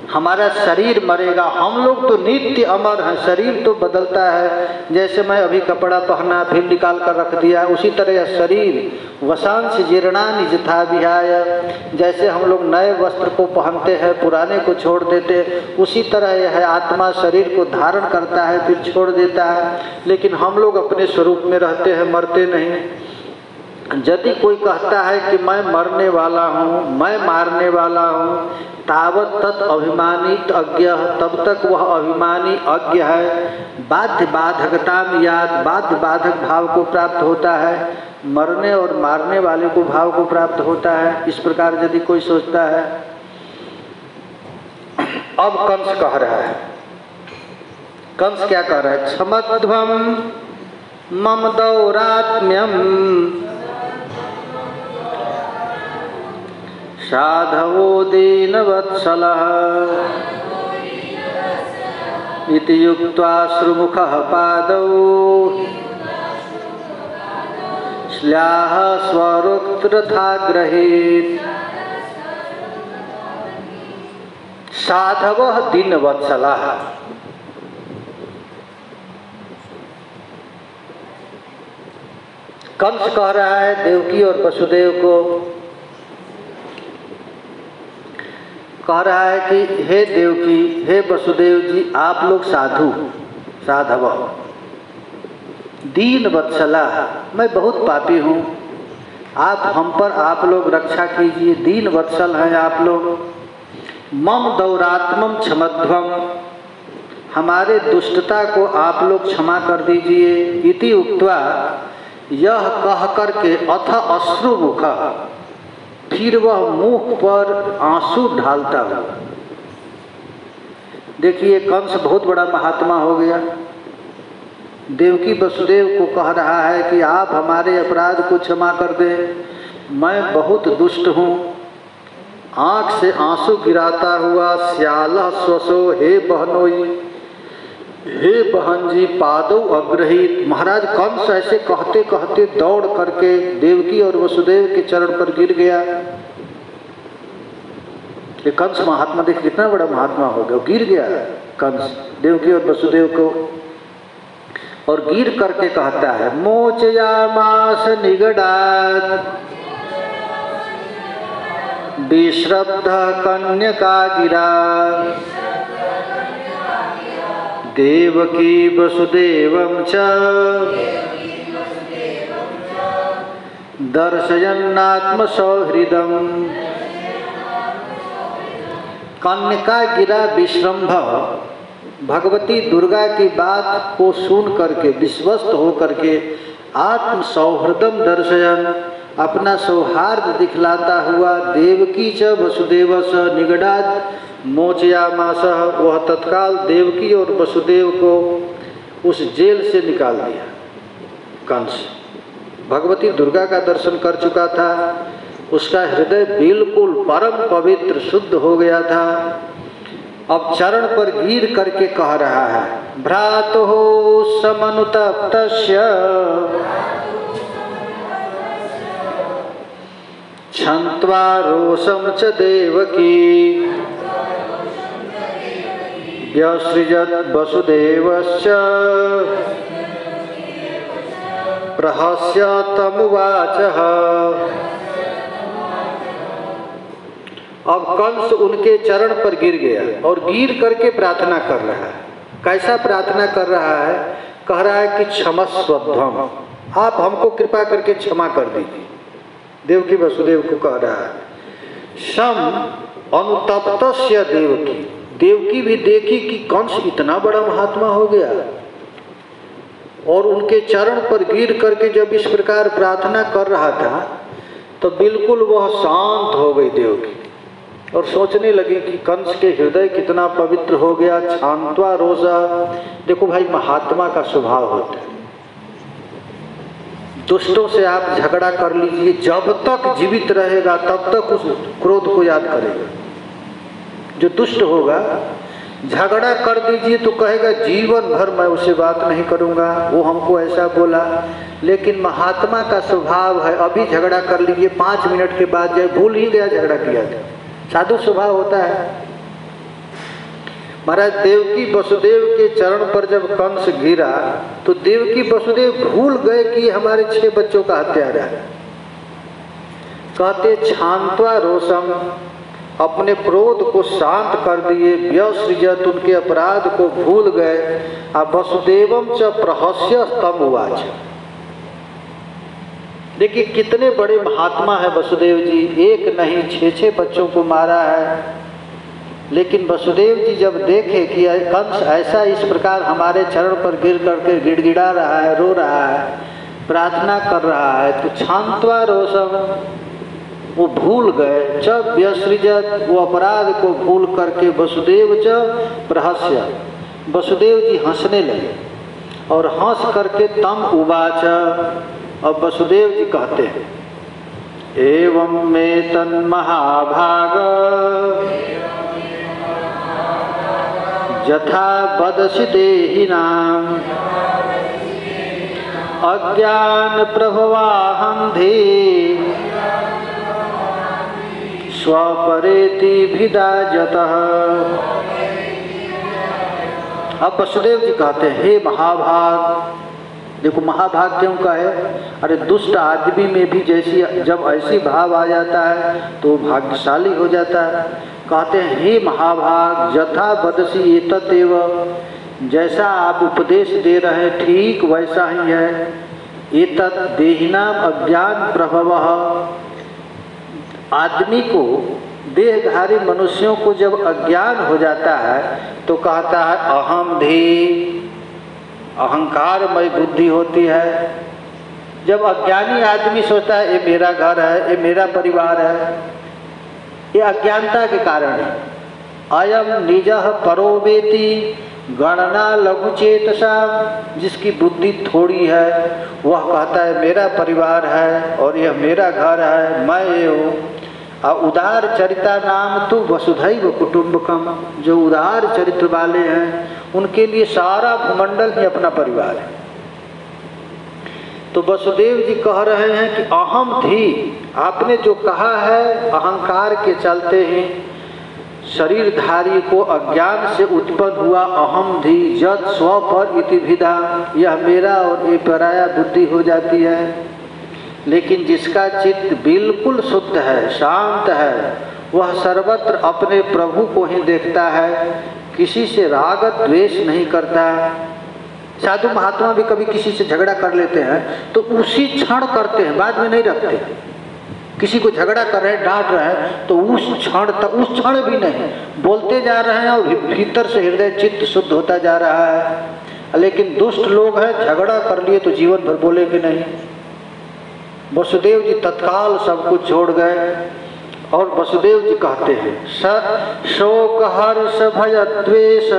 हमारा शरीर मरेगा, हम लोग तो नित्य अमर हैं। शरीर तो बदलता है, जैसे मैं अभी कपड़ा पहना फिर निकाल कर रख दिया, उसी तरह शरीर वसांश जीर्णानि यथा विहाय, जैसे हम लोग नए वस्त्र को पहनते हैं पुराने को छोड़ देते, उसी तरह यह है आत्मा शरीर को धारण करता है फिर छोड़ देता है, लेकिन हम लोग अपने स्वरूप में रहते हैं, मरते नहीं। यदि कोई कहता है कि मैं मरने वाला हूँ, मैं मारने वाला हूँ, तावत तत् अभिमानी अज्ञ, तब तक वह अभिमानी अज्ञ है। बाध्य बाधकता में याद, बाध्य बाधक भाव को प्राप्त होता है, मरने और मारने वाले को भाव को प्राप्त होता है। इस प्रकार यदि कोई सोचता है। अब कंस कह रहा है, कंस क्या कह रहा है? क्षमध्वम मम दौरात्म्यम साधवो दीनवत्सलः इति युक्त्वा श्रुमुखः पादौ श्ल्याः स्वरोक्तरथाग्रहीत्। साधवः दीनवत्सलः, कंस कह रहा है देवकी और वसुदेव को, कह रहा है कि हे देवकी, हे वसुदेव जी, आप लोग साधु, साधव, दीन वत्सला, मैं बहुत पापी हूँ, आप हम पर आप लोग रक्षा कीजिए, दीन वत्सल हैं आप लोग। मम दौरात्मम क्षमध्वम, हमारे दुष्टता को आप लोग क्षमा कर दीजिए। इति उक्त्वा, यह कह करके अथ अश्रुमुख, फिर वह मुख पर आंसू ढालता हुआ। देखिए कंस बहुत बड़ा महात्मा हो गया, देवकी वसुदेव को कह रहा है कि आप हमारे अपराध को क्षमा कर दें, मैं बहुत दुष्ट हूँ। आँख से आंसू गिराता हुआ श्यालः स्वसो हे बहनोई, हे बहन जी, पादौ अग्रहीत। महाराज कंस ऐसे कहते कहते दौड़ करके देवकी और वसुदेव के चरण पर गिर गया। ये कंस महात्मा, देख कितना बड़ा महात्मा हो गया, गिर गया कंस देवकी और वसुदेव को, और गिर करके कहता है मोचयामास निगडात् विश्रब्ध कन्यका गिरा देवकी वसुदेवं च दर्शयन्नात्म सौहृदम। कन्यका गिरा विश्रम्भ, भगवती दुर्गा की बात को सुन करके विश्वस्त हो करके आत्म सौहृदम दर्शयन, अपना सौहार्द दिखलाता हुआ देवकी च वसुदेव स निगडाद मोचयामास, वह तत्काल देवकी और वसुदेव को उस जेल से निकाल दिया। कंस भगवती दुर्गा का दर्शन कर चुका था, उसका हृदय बिल्कुल परम पवित्र शुद्ध हो गया था। अब चरण पर गिर करके कह रहा है भ्रातुः समनुतप्तस्य क्षन्त्वा रोषं च देवकी व्यसृजत् वसुदेवश्च प्रहस्य तमुवाचः। अब कंस उनके चरण पर गिर गया और गिर करके प्रार्थना कर रहा है। कैसा प्रार्थना कर रहा है? कह रहा है कि क्षमस्वध्वम, आप हमको कृपा करके क्षमा कर दीजिए। देवकी वसुदेव को कह रहा है। सम अनुतप्तस्य देवकी, देवकी भी देखी कि कंस इतना बड़ा महात्मा हो गया, और उनके चरण पर गिर करके जब इस प्रकार प्रार्थना कर रहा था तो बिल्कुल वह शांत हो गई देवकी और सोचने लगी कि कंस के हृदय कितना पवित्र हो गया। शांत्वा रोषा। देखो भाई, महात्मा का स्वभाव होता है, दुष्टों से आप झगड़ा कर लीजिए, जब तक जीवित रहेगा तब तक उस क्रोध को याद करेगा। जो दुष्ट होगा झगड़ा कर दीजिए तो कहेगा जीवन भर मैं उससे बात नहीं करूंगा, वो हमको ऐसा बोला। लेकिन महात्मा का स्वभाव है, अभी झगड़ा कर लीजिए, 5 मिनट के बाद जो भूल ही गया झगड़ा किया था। साधु स्वभाव होता है। महाराज देवकी वसुदेव के चरण पर जब कंस गिरा तो देवकी वसुदेव भूल गए कि हमारे 6 बच्चों का हत्यारा है। कहते क्षांत्वा रोषम, अपने क्रोध को शांत कर दिए। व्यसृजत, उनके अपराध को भूल गए। अब वसुदेवम च प्रहस्य तम उवाच। देखिए कितने बड़े महात्मा है वसुदेव जी, एक नहीं 6 बच्चों को मारा है। लेकिन वसुदेव जी जब देखे कि कंस ऐसा इस प्रकार हमारे चरण पर गिर करके गिड़गिड़ा रहा है, रो रहा है, प्रार्थना कर रहा है, तो क्षांत्वा रोषम, वो भूल गए। च व्यसृजत, वो अपराध को भूल करके वसुदेव च प्रहस्य, वसुदेव जी हंसने लगे और हंस करके तम उवाच। अब वसुदेव जी कहते हैं एवं में तन्महाभाग यथा वदसि देहिनां अज्ञान प्रभवाहंधि स्वपरेति भिदाजतः। अब वसुदेव जी कहते हैं हे महाभाग। देखो महाभाग क्यों का है? अरे दुष्ट आदमी में भी जैसी जब ऐसी भाव आ जाता है तो भाग्यशाली हो जाता है। कहते हैं हे महाभाग यथा वदसि एतदेव, जैसा आप उपदेश दे रहे हैं ठीक वैसा ही है। एतत् देहिनाम अज्ञान प्रभवः, आदमी को, देहधारी मनुष्यों को जब अज्ञान हो जाता है तो कहता है अहम धी, अहंकारमय बुद्धि होती है। जब अज्ञानी आदमी सोचता है ये मेरा घर है, ये मेरा परिवार है, ये अज्ञानता के कारण है। अयम निजः परो वेति गणना लघु चेतसा, जिसकी बुद्धि थोड़ी है वह कहता है मेरा परिवार है और यह मेरा घर है, मैं ये हूँ। उदार चरिता नाम तो वसुधैव कुटुंबकम, जो उदार चरित्र वाले हैं उनके लिए सारा भूमंडल ही अपना परिवार है। तो वसुदेव जी कह रहे हैं कि अहम थी, आपने जो कहा है अहंकार के चलते ही शरीरधारी को अज्ञान से उत्पन्न हुआ अहम धी जद स्व पर इति भिदा, यह मेरा और ये पराया बुद्धि हो जाती है। लेकिन जिसका चित्त बिल्कुल शुद्ध है, शांत है, वह सर्वत्र अपने प्रभु को ही देखता है, किसी से राग द्वेष नहीं करता। साधु महात्मा भी कभी किसी से झगड़ा कर लेते हैं तो उसी क्षण करते हैं, बाद में नहीं रखते। किसी को झगड़ा कर रहे हैं, डांट रहे हैं तो उस क्षण भी नहीं, बोलते जा रहे हैं और भीतर से हृदय चित्त शुद्ध होता जा रहा है। लेकिन दुष्ट लोग हैं, झगड़ा कर लिए तो जीवन भर बोलेंगे नहीं। वसुदेव जी तत्काल सब कुछ छोड़ गए और वसुदेव जी कहते हैं शोक हर्ष भय द्वेष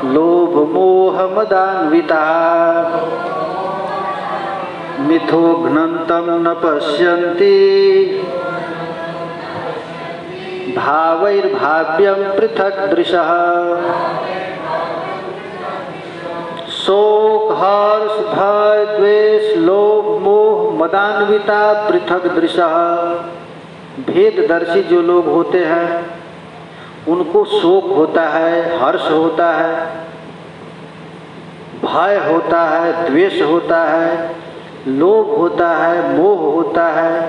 लोभ मोह मदान्विता मिथो घ्नन्तं न पश्यन्ति भावैर्भाव्यं पृथक् दृशः। शोक हर्ष भय द्वेष लोभ मोह मदान्विता पृथक दृशः। भेददर्शी जो लोग होते हैं उनको शोक होता है, हर्ष होता है, भय होता है, द्वेष होता है, लोभ होता है, मोह होता है,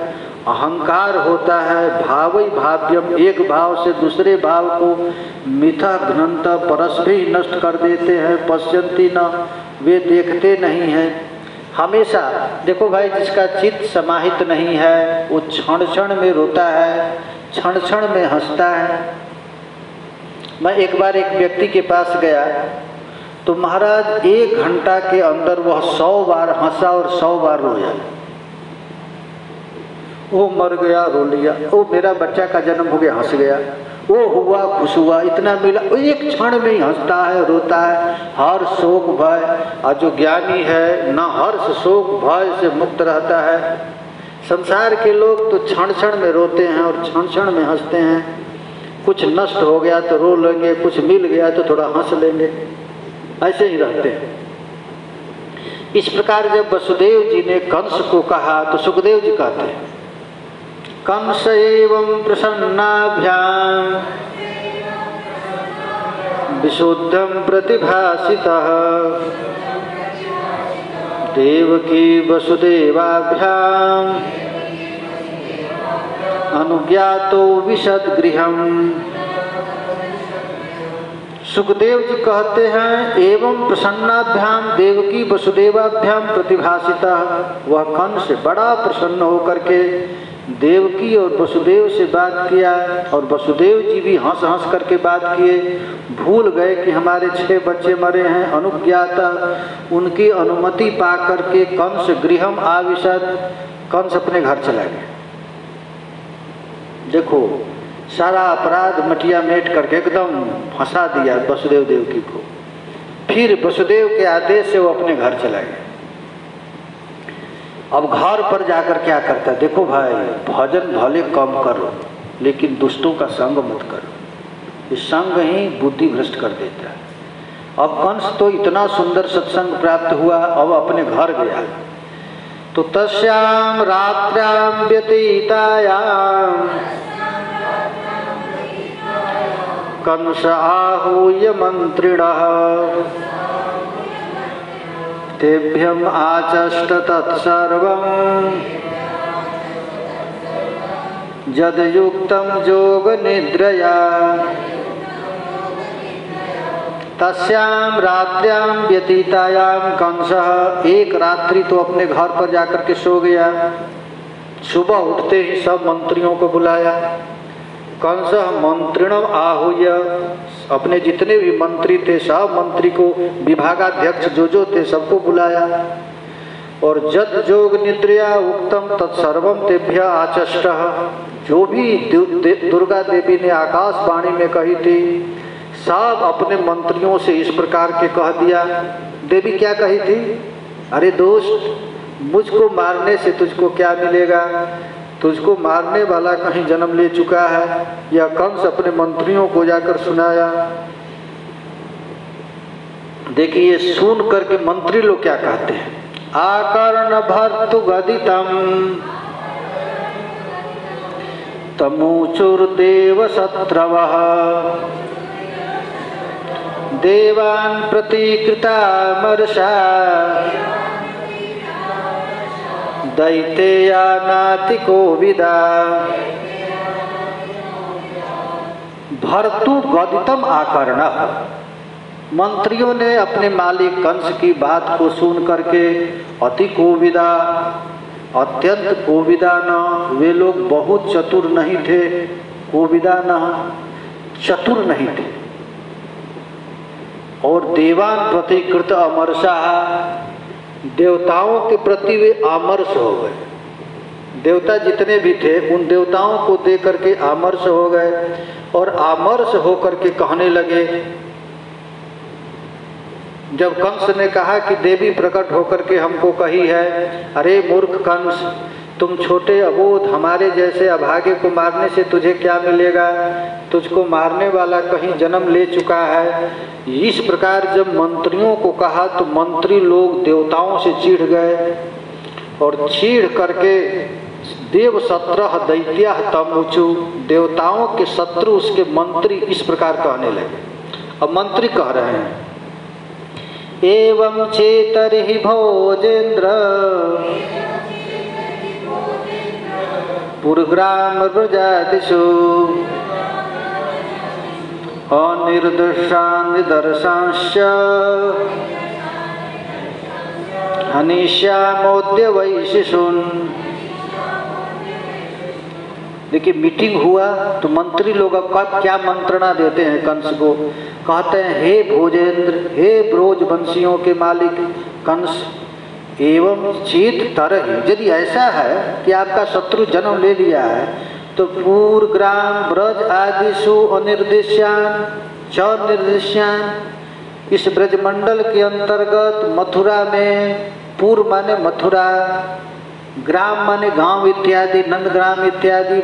अहंकार होता है। भावै भाव्यम, एक भाव से दूसरे भाव को मिथा घ्नन्त परस्पर ही नष्ट कर देते हैं। पश्यन्ति न, वे देखते नहीं हैं। हमेशा देखो भाई, जिसका चित्त समाहित नहीं है वो क्षण क्षण में रोता है, क्षण क्षण में हंसता है। मैं एक बार एक व्यक्ति के पास गया तो महाराज 1 घंटा के अंदर वह 100 बार हंसा और 100 बार रोया। वो मर गया रो लिया, वो मेरा बच्चा का जन्म हो गया हंस गया, वो हुआ खुश हुआ, इतना मिला, वो एक क्षण में ही हंसता है रोता है। हर शोक भय, और जो ज्ञानी है न हर्ष शोक भय से मुक्त रहता है। संसार के लोग तो क्षण क्षण में रोते हैं और क्षण क्षण में हंसते हैं। कुछ नष्ट हो गया तो रो लेंगे, कुछ मिल गया तो थोड़ा हंस लेंगे, ऐसे ही रहते हैं। इस प्रकार जब वसुदेव जी ने कंस को कहा तो सुखदेव जी कहते हैं, कंस एवं प्रसन्नाभ्याम विशुद्धं प्रतिभासितः देवकी वसुदेवाभ्याम अनुज्ञातो विशदगृहम्। सुखदेव जी कहते हैं एवं प्रसन्नाभ्याम देवकी वसुदेवाभ्याम प्रतिभासिता, वह कंस से बड़ा प्रसन्न होकर के देवकी और वसुदेव से बात किया, और वसुदेव जी भी हंस हंस करके बात किए। भूल गए कि हमारे 6 बच्चे मरे हैं। अनुज्ञाता, उनकी अनुमति पा करके कंस गृहम आविशद, कंस अपने घर चला गया। देखो सारा अपराध मटिया मेट करके एकदम फंसा दिया वसुदेव देवकी को। फिर वसुदेव के आदेश से वो अपने घर चला गया। अब घर पर जाकर क्या करता है, देखो भाई भजन भले कम करो लेकिन दुष्टों का संग मत करो, इस संग ही बुद्धि भ्रष्ट कर देता है। अब कंस तो इतना सुंदर सत्संग प्राप्त हुआ, अब अपने घर गया तो तस्याम रात्र्याम व्यतीतायाम कंस आहूय मंत्रिणः तेभ्यम आचष्ट तत्सर्वं यद्युक्तं जोग निद्रया। तस्याम रात्र्यां व्यतीतायाम कंसः, एक रात्रि तो अपने घर पर जाकर के सो गया। सुबह उठते ही सब मंत्रियों को बुलाया। कंस मंत्रिणम आहूय, अपने जितने भी मंत्री थे सब मंत्री को, विभागाध्यक्ष जो थे सबको बुलाया। और जत जोग निद्रया उक्तम तत्सर्वम तेभ्य आचष्टः, जो भी दुर्गा देवी ने आकाशवाणी में कही थी सब अपने मंत्रियों से इस प्रकार के कह दिया। देवी क्या कही थी, अरे दोस्त मुझको मारने से तुझको क्या मिलेगा, तुझको मारने वाला कहीं जन्म ले चुका है। यह कंस अपने मंत्रियों को जाकर सुनाया। देखिए सुन करके मंत्री लोग क्या कहते हैं, आकर्ण भर्तु गदितम तमूचुर्देव शत्रवः देवान् प्रतिकृता मर्षा दैतेया नाति कोविदा। भर्तु गदितम आकर्ण, मंत्रियों ने अपने मालिक कंस की बात को सुन करके अति कोविदा, अत्यंत कोविदा न, वे लोग बहुत चतुर नहीं थे, कोविदा न चतुर नहीं थे। और देवान प्रतिकृत अमरसा, देवताओं के प्रति वे आमर्ष हो गए। देवता जितने भी थे उन देवताओं को देख करके आमर्ष हो गए और आमर्ष होकर के कहने लगे। जब कंस ने कहा कि देवी प्रकट होकर के हमको कही है, अरे मूर्ख कंस, तुम छोटे अबोध हमारे जैसे अभागे को मारने से तुझे क्या मिलेगा, तुझको मारने वाला कहीं जन्म ले चुका है। इस प्रकार जब मंत्रियों को कहा तो मंत्री लोग देवताओं से चिढ़ गए और चिढ़ करके देव शत्रः दैत्याः तमुचु, देवताओं के शत्रु उसके मंत्री इस प्रकार कहने लगे। अब मंत्री कह रहे हैं, एवं चेतरिहि भोजेन्द्र पुरग्राम प्रजातिषु अनिर्दशान् निदर्शांश्च हनिष्यामोऽद्य वै शिशून् देखिए मीटिंग हुआ तो मंत्री लोग अब क्या मंत्रणा देते हैं कंस को, कहते हैं हे भोजेंद्र, हे ब्रोजवंशियों के मालिक कंस, एवं चेत तरह, यदि ऐसा है कि आपका शत्रु जन्म ले लिया है तो पूर्व ग्राम ब्रज आदिशु अनिर्देश्यान च निर्देश्यान, इस ब्रजमंडल के अंतर्गत मथुरा में, पूर्व माने मथुरा, ग्राम माने गांव इत्यादि, नंदग्राम इत्यादि,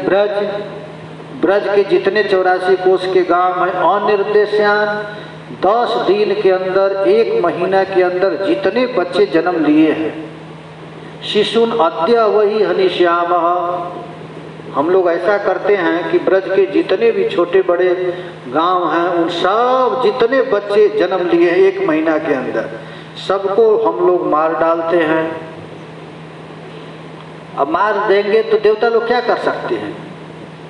ब्रज के जितने 84 कोष के गांव हैं, अनिर्देश्यान 10 दिन के अंदर, 1 महीना के अंदर जितने बच्चे जन्म लिए हैं, शिशुन अद्य वही हनिश्याम, हम लोग ऐसा करते हैं कि ब्रज के जितने भी छोटे बड़े गांव हैं उन सब जितने बच्चे जन्म लिए हैं 1 महीना के अंदर, सबको हम लोग मार डालते हैं। अब मार देंगे तो देवता लोग क्या कर सकते हैं,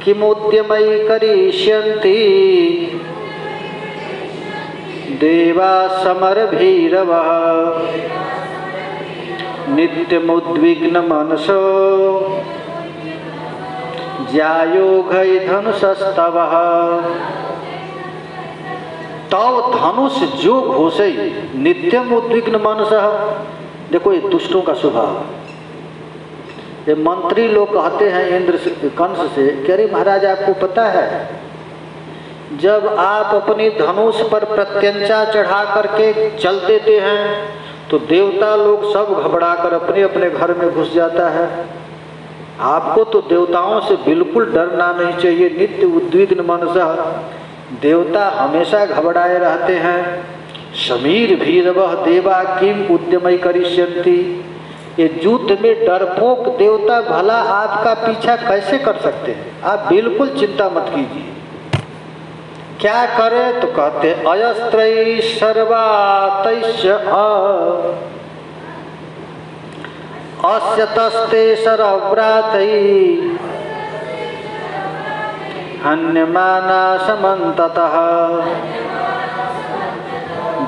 किमुद्यमयी करिष्यन्ति देवा समर भैरवः नित्यमुद्विग्न मनसो ज्यायोघै धनुषस्तवः, तव धनुष जो घोषै नित्यम उद्विग्न मनसः। देखो ये दुष्टों का स्वभाव, ये मंत्री लोग कहते हैं इंद्र से, कंस से कि अरे महाराज आपको पता है जब आप अपनी धनुष पर प्रत्यंचा चढ़ा करके चल देते हैं तो देवता लोग सब घबरा कर अपने अपने घर में घुस जाता है। आपको तो देवताओं से बिल्कुल डरना नहीं चाहिए, नित्य उद्विग्न मनसः, देवता हमेशा घबराए रहते हैं। समीर भीरवः देवा किम उद्यमय करिष्यन्ति, ये युद्ध में डरपोक देवता भला आपका पीछा कैसे कर सकते हैं, आप बिल्कुल चिंता मत कीजिए। क्या करे तो कहते अयस्त्रैः सर्वातैश्च अस्य तस्ते शरव्रातैः हन्यमाना समन्ततः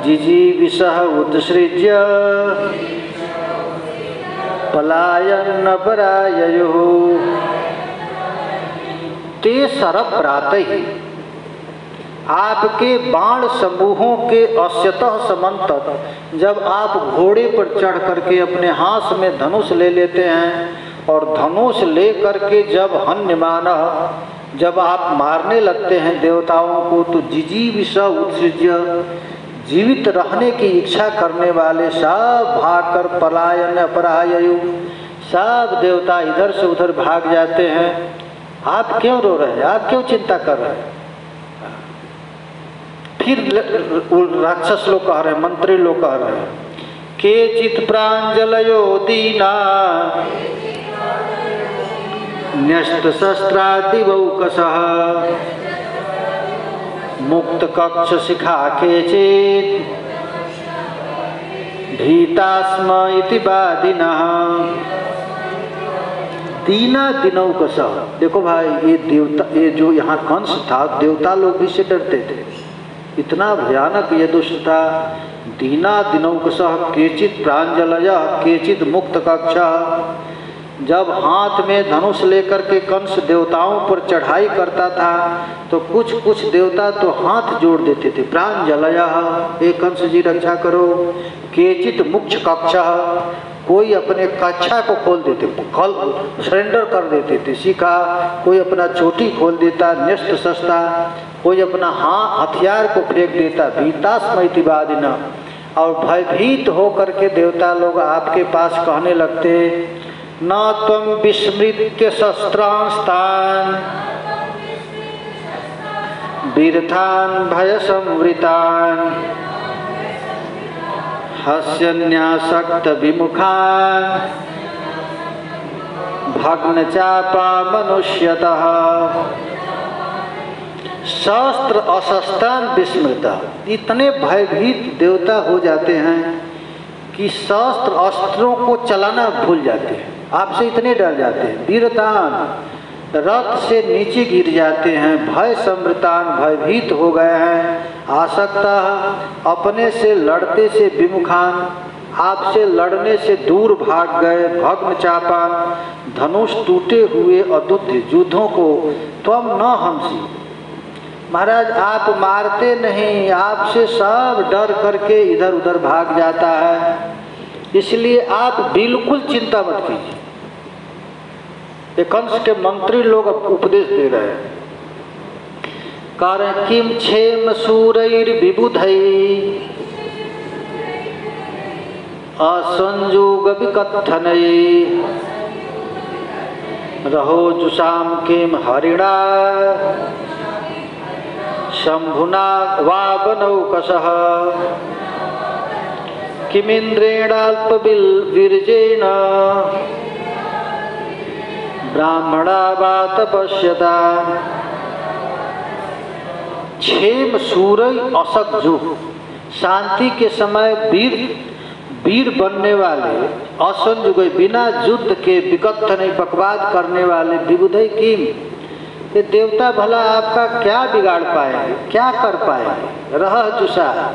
जिजीविषः उत्सृज्य पलायन्न पराययुः। ते शरव्रातैः, आपके बाण समूहों के अस्यतः समन्तत, जब आप घोड़े पर चढ़ करके अपने हाथ में धनुष ले लेते हैं और धनुष ले करके जब हन्यमान, जब आप मारने लगते हैं देवताओं को, तो जिजीविष उत्सृज्य, जीवित रहने की इच्छा करने वाले सब भागकर पलायन अपराययु, सब देवता इधर से उधर भाग जाते हैं। आप क्यों रो रहे हैं, आप क्यों चिंता कर रहे हैं। फिर राक्षस लोग कह रहे हैं, मंत्री लोग कह रहे हैं, केचित् प्राञ्जलयो दीना न्यस्त शस्त्रादिवौकसः मुक्त कक्ष शिखा केचित् भीतास्म इति वादिनः। दीना दिनौकसः, देखो भाई ये देवता, ये जो यहाँ कंस था, देवता लोग भी से डरते थे, इतना भयानक ये दुष्ट था। दीना दिनौकसः केचित् प्राञ्जलयः केचित् मुक्त कक्षः, जब हाथ में धनुष लेकर के कंस देवताओं पर चढ़ाई करता था तो कुछ कुछ देवता तो हाथ जोड़ देते थे, प्राञ्जलयः, हे कंस जी रक्षा करो। केचित् मुक्त कक्षः, कोई अपने कक्षा को खोल देते, सरेंडर कर देते थे, शिखा, कोई अपना चोटी खोल देता, न्यस्त शस्त्र, कोई अपना हथियार को फेंक देता, भीतास्म इति वादिनः। और भयभीत होकर के देवता लोग आपके पास कहने लगते, न त्वं विस्मृत्य शस्त्रांस्तान् वीरथान् भयसंवृतान् हस्यन्यासक्त विमुखान् भग्नचापा मनुष्यतः। शस्त्र अशस्त्रान् विस्मृता, इतने भयभीत देवता हो जाते हैं कि शस्त्र अस्त्रों को चलाना भूल जाते हैं, आपसे इतने डर जाते हैं। वीरतान, रथ से नीचे गिर जाते हैं। भय समृतान, भयभीत हो गए हैं। आसक्ता, अपने से लड़ते से विमुखान, आपसे लड़ने से दूर भाग गए। भग्न चापा धनुष टूटे हुए अद्युत युद्धों को त्वम न हंसी। महाराज आप मारते नहीं, आपसे सब डर करके इधर उधर भाग जाता है, इसलिए आप बिल्कुल चिंता मत कीजिए। ये कंस के मंत्री लोग उपदेश दे रहे हैं। कारण किम क्षेम सूरैर विबुधै असंयोग विकथनै रहो जुषाम किम हरिणा शंभुना वा बनौकसः किमिन्द्रेणाल्पविर्जेन ब्राह्मणा वा तपस्यता। क्षेम सूरय असंजु, शांति के समय वीर बनने वाले, असंजुग बिना युद्ध के विकथ नहीं बकवाद करने वाले, विबुधै किम, ये देवता भला आपका क्या बिगाड़ पाएंगे, क्या कर पाएंगे। रह जुषा,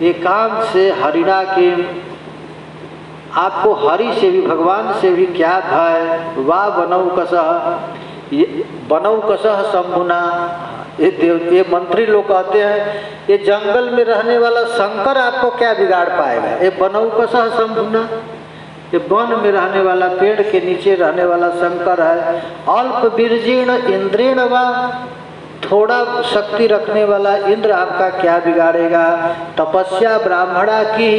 एकांत से हरिणा के, आपको हरि से भी भगवान से भी क्या भय। वाह बनौकसः शंभुना, ये मंत्री लोग कहते हैं ये जंगल में रहने वाला शंकर आपको क्या बिगाड़ पाएगा। ये बनौकसः शंभुना, ये वन में रहने वाला, पेड़ के नीचे रहने वाला शंकर है। अल्प बीर्जेण इंद्रेण वा, थोड़ा शक्ति रखने वाला इंद्र आपका क्या बिगाड़ेगा। तपस्या ब्राह्मणा की,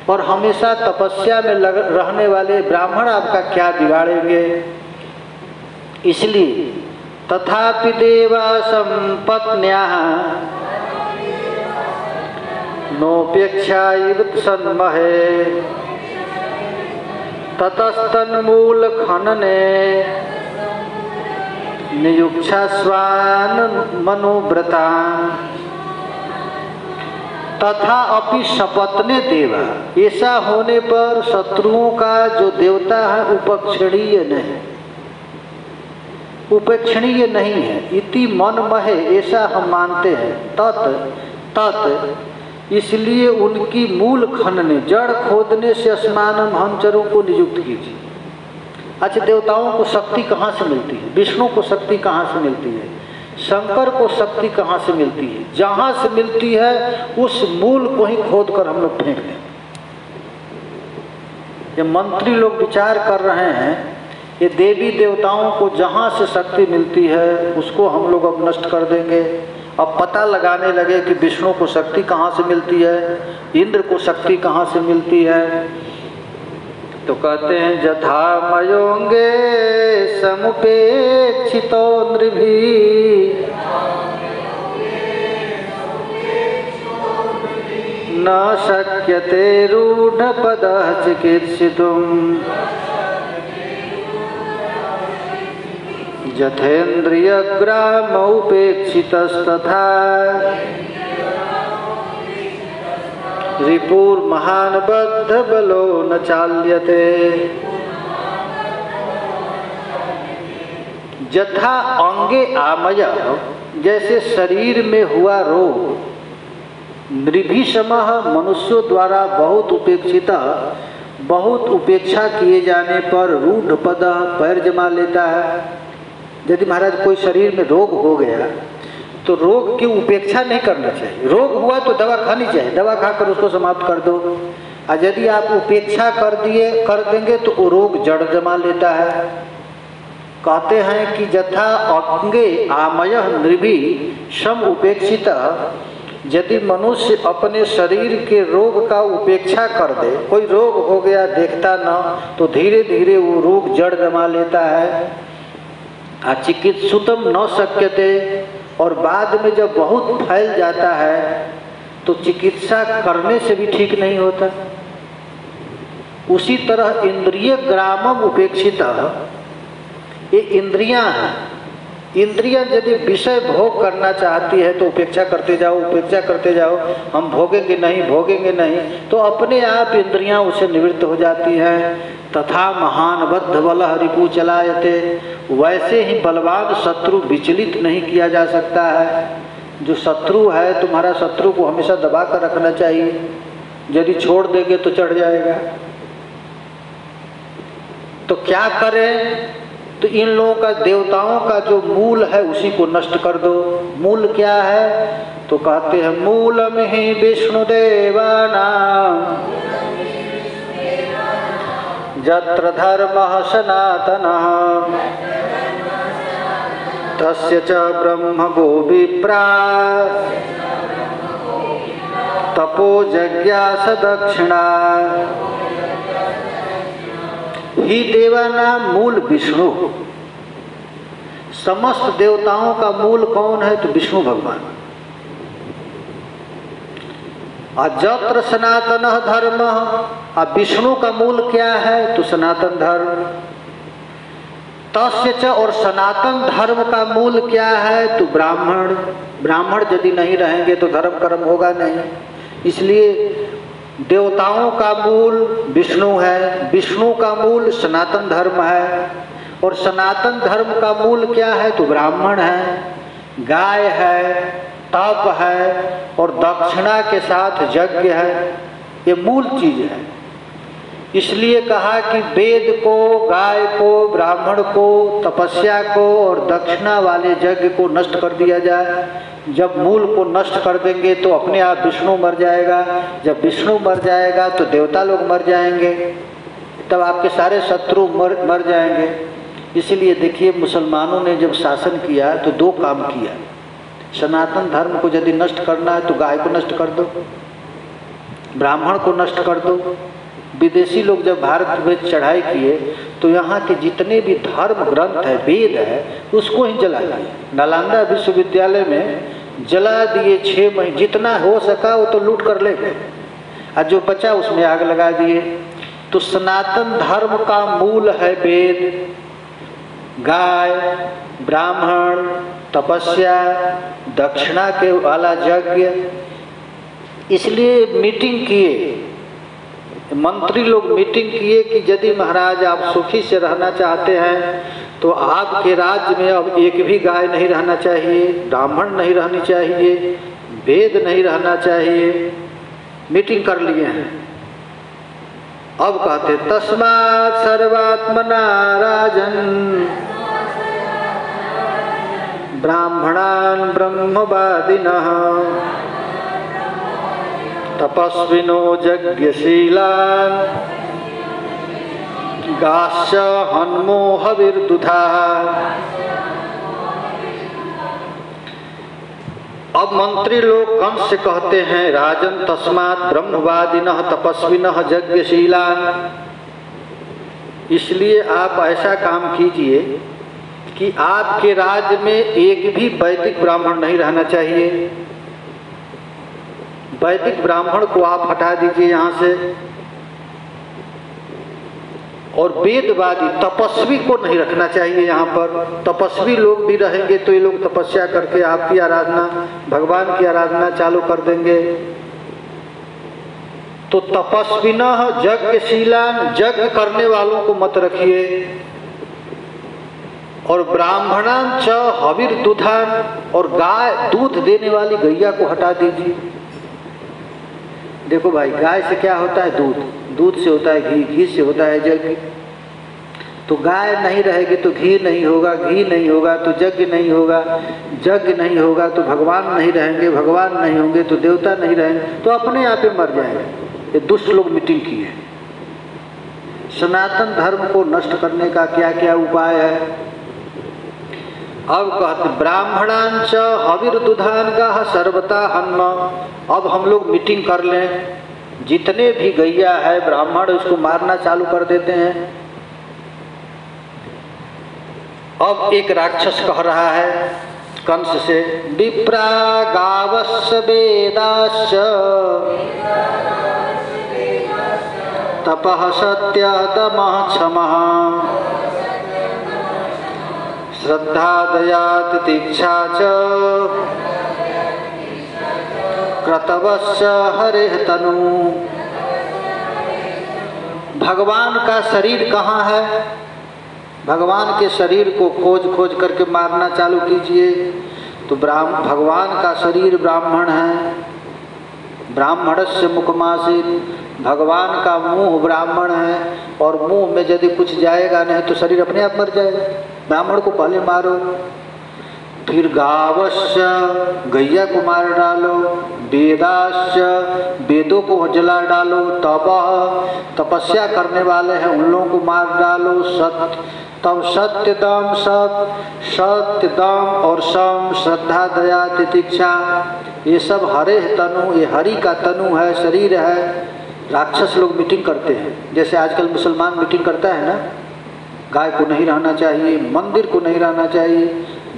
और हमेशा तपस्या में रहने वाले ब्राह्मण आपका क्या बिगाड़ेंगे। इसलिए तथापि देवा संपत्न्याः नोपेक्षा इव सन्महे ततस्तन्मूल खनने नियुक्षा स्वान मनोव्रतान्। तथा अपि शपथने देवा, ऐसा होने पर शत्रुओं का जो देवता है उपक्षणीय नहीं, उपेक्षणीय नहीं है। इति मन महे, ऐसा हम मानते हैं। तत् इसलिए उनकी मूल खनने, जड़ खोदने से स्नानम हमचरों को नियुक्त कीजिए। अच्छा, देवताओं को शक्ति कहाँ से मिलती है, विष्णु को शक्ति कहाँ से मिलती है, शंकर को शक्ति कहाँ से मिलती है। जहाँ से मिलती है उस मूल को ही खोद कर हम लोग फेंक दें। ये मंत्री लोग विचार कर रहे हैं, ये देवी देवताओं को जहाँ से शक्ति मिलती है उसको हम लोग अब नष्ट कर देंगे। अब पता लगाने लगे कि विष्णु को शक्ति कहाँ से मिलती है, इंद्र को शक्ति कहाँ से मिलती है। तो कहते हैं जथा मयोंगे समुपेक्षितो नृभिः न शक्यते रूढपदः चिकित्सितुम् यथेन्द्रियग्रामोपेक्षितस्तथा रिपुर्महान् बद्धबलो न चाल्यते। जथा अंगे आमय, जैसे शरीर में हुआ रोग, नृभिसमः मनुष्यों द्वारा बहुत उपेक्षित, बहुत उपेक्षा किए जाने पर रूढ़ पद पैर जमा लेता है। यदि महाराज कोई शरीर में रोग हो गया तो रोग की उपेक्षा नहीं करना चाहिए। रोग हुआ तो दवा खानी चाहिए, दवा खाकर उसको समाप्त कर दो। और यदि आप उपेक्षा कर देंगे तो वो रोग जड़ जमा लेता है। कहते हैं कि जथा अंगे आमय नृभि सम उपेक्षित, यदि मनुष्य अपने शरीर के रोग का उपेक्षा कर दे, कोई रोग हो गया देखता न, तो धीरे धीरे वो रोग जड़ जमा लेता है। चिकित्सुतम न शक्यते, और बाद में जब बहुत फैल जाता है तो चिकित्सा करने से भी ठीक नहीं होता। उसी तरह इंद्रिय ग्रामम उपेक्षित, ये इंद्रियां हैं। इंद्रियां यदि विषय भोग करना चाहती है तो उपेक्षा करते जाओ, उपेक्षा करते जाओ, हम भोगेंगे नहीं, भोगेंगे नहीं, तो अपने आप इंद्रियां उसे निवृत्त हो जाती हैं। तथा महान बद्ध बल रिपु चलायते, वैसे ही बलवान शत्रु विचलित नहीं किया जा सकता है। जो शत्रु है, तुम्हारा शत्रु को हमेशा दबा कर रखना चाहिए। यदि छोड़ देंगे तो चढ़ जाएगा। तो क्या करें? तो इन लोगों का, देवताओं का जो मूल है उसी को नष्ट कर दो। मूल क्या है? तो कहते हैं मूलम ही विष्णुदेवानां यत्र धर्मः सनातनः तस्य च ब्रह्म गो विप्रा तपो जज्ञास दक्षिणा। ही देवानाम मूल विष्णु। समस्त देवताओं का मूल कौन है? तो विष्णु भगवान। अजत्र सनातन धर्म, अब विष्णु का मूल क्या है? तो सनातन धर्म। तस्य च, और सनातन धर्म का मूल क्या है? तो ब्राह्मण। ब्राह्मण यदि नहीं रहेंगे तो धर्म कर्म होगा नहीं। इसलिए देवताओं का मूल विष्णु है, विष्णु का मूल सनातन धर्म है, और सनातन धर्म का मूल क्या है? तो ब्राह्मण है, गाय है, तप है, और दक्षिणा के साथ यज्ञ है। ये मूल चीज है। इसलिए कहा कि वेद को, गाय को, ब्राह्मण को, तपस्या को और दक्षिणा वाले यज्ञ को नष्ट कर दिया जाए। जब मूल को नष्ट कर देंगे तो अपने आप विष्णु मर जाएगा। जब विष्णु मर जाएगा तो देवता लोग मर जाएंगे, तब आपके सारे शत्रु मर जाएंगे। इसलिए देखिए, मुसलमानों ने जब शासन किया तो दो काम किया। सनातन धर्म को यदि नष्ट करना है तो गाय को नष्ट कर दो, ब्राह्मण को नष्ट कर दो। विदेशी लोग जब भारत में चढ़ाई किए तो यहाँ के जितने भी धर्म ग्रंथ है, वेद है, उसको ही जला दिए। नालंदा विश्वविद्यालय में जला दिए 6 महीने। जितना हो सका वो तो लूट कर ले गए, और जो बचा उसमें आग लगा दिए। तो सनातन धर्म का मूल है वेद, गाय, ब्राह्मण, तपस्या, दक्षिणा के वाला यज्ञ। इसलिए मीटिंग किए, मंत्री लोग मीटिंग किए कि यदि महाराज आप सुखी से रहना चाहते हैं तो आपके राज्य में अब एक भी गाय नहीं रहना चाहिए, ब्राह्मण नहीं रहनी चाहिए, वेद नहीं रहना चाहिए। मीटिंग कर लिए हैं। अब कहते तस्मात् सर्वात्मना राजन् ब्राह्मणान् ब्रह्मवादिनः तपस्विनो यज्ञशीलान् गाश्च हन्मो हविर्दुधा। अब मंत्री लोग कंस से कहते हैं राजन तस्मात् ब्रह्मवादिनः तपस्विनः यज्ञशीलान्। इसलिए आप ऐसा काम कीजिए कि आपके राज्य में एक भी वैदिक ब्राह्मण नहीं रहना चाहिए। वैदिक ब्राह्मण को आप हटा दीजिए यहाँ से, और वेदवादी तपस्वी को नहीं रखना चाहिए यहाँ पर। तपस्वी लोग भी रहेंगे तो ये लोग तपस्या करके आपकी आराधना, भगवान की आराधना चालू कर देंगे। तो तपस्विनः यज्ञशीलान्, यज्ञ करने वालों को मत रखिए। और ब्राह्मणान् च हविर्दुधान्, और गाय, दूध देने वाली गैया को हटा दीजिए। देखो भाई, गाय से क्या होता है? दूध, दूध से होता है घी, घी से होता है यज्ञ। तो गाय नहीं रहेगी तो घी नहीं होगा, घी नहीं होगा तो यज्ञ नहीं होगा, यज्ञ नहीं होगा तो भगवान नहीं रहेंगे, भगवान नहीं होंगे तो देवता नहीं रहेंगे, तो अपने आप ही मर जाएंगे। ये दुष्ट लोग मीटिंग की है। सनातन धर्म को नष्ट करने का क्या क्या उपाय है? अब कहते ब्राह्मणांच हविर्दुधान का सर्वता हन्म। अब हम लोग मीटिंग कर लें, जितने भी गैया है ब्राह्मण उसको मारना चालू कर देते हैं। अब एक राक्षस कह रहा है कंस से, विप्रा गावस्य वेदाश्च तपः सत्य तमः क्षमः श्रद्धा दया तितिक्षा च क्रतवश्च हरेः तनु। भगवान का शरीर कहाँ है? भगवान के शरीर को खोज खोज करके मारना चालू कीजिए। तो भगवान का शरीर ब्राह्मण है, ब्राह्मणस्य मुखमासीत, भगवान का मुंह ब्राह्मण है और मुंह में यदि कुछ जाएगा नहीं तो शरीर अपने आप मर जाएगा। ब्राह्मण को पहले मारो, फिर गावस्य गैया को मार डालो, वेदास्य वेदों को जला डालो, तपस्या करने वाले हैं उन लोगों को मार डालो, तब सत्यदम सत्यदम और सम श्रद्धा दया तितिक्षा ये सब हरे तनु, ये हरि का तनु है, शरीर है। राक्षस लोग मीटिंग करते हैं, जैसे आजकल मुसलमान मीटिंग करता है ना, गाय को नहीं रहना चाहिए, मंदिर को नहीं रहना चाहिए,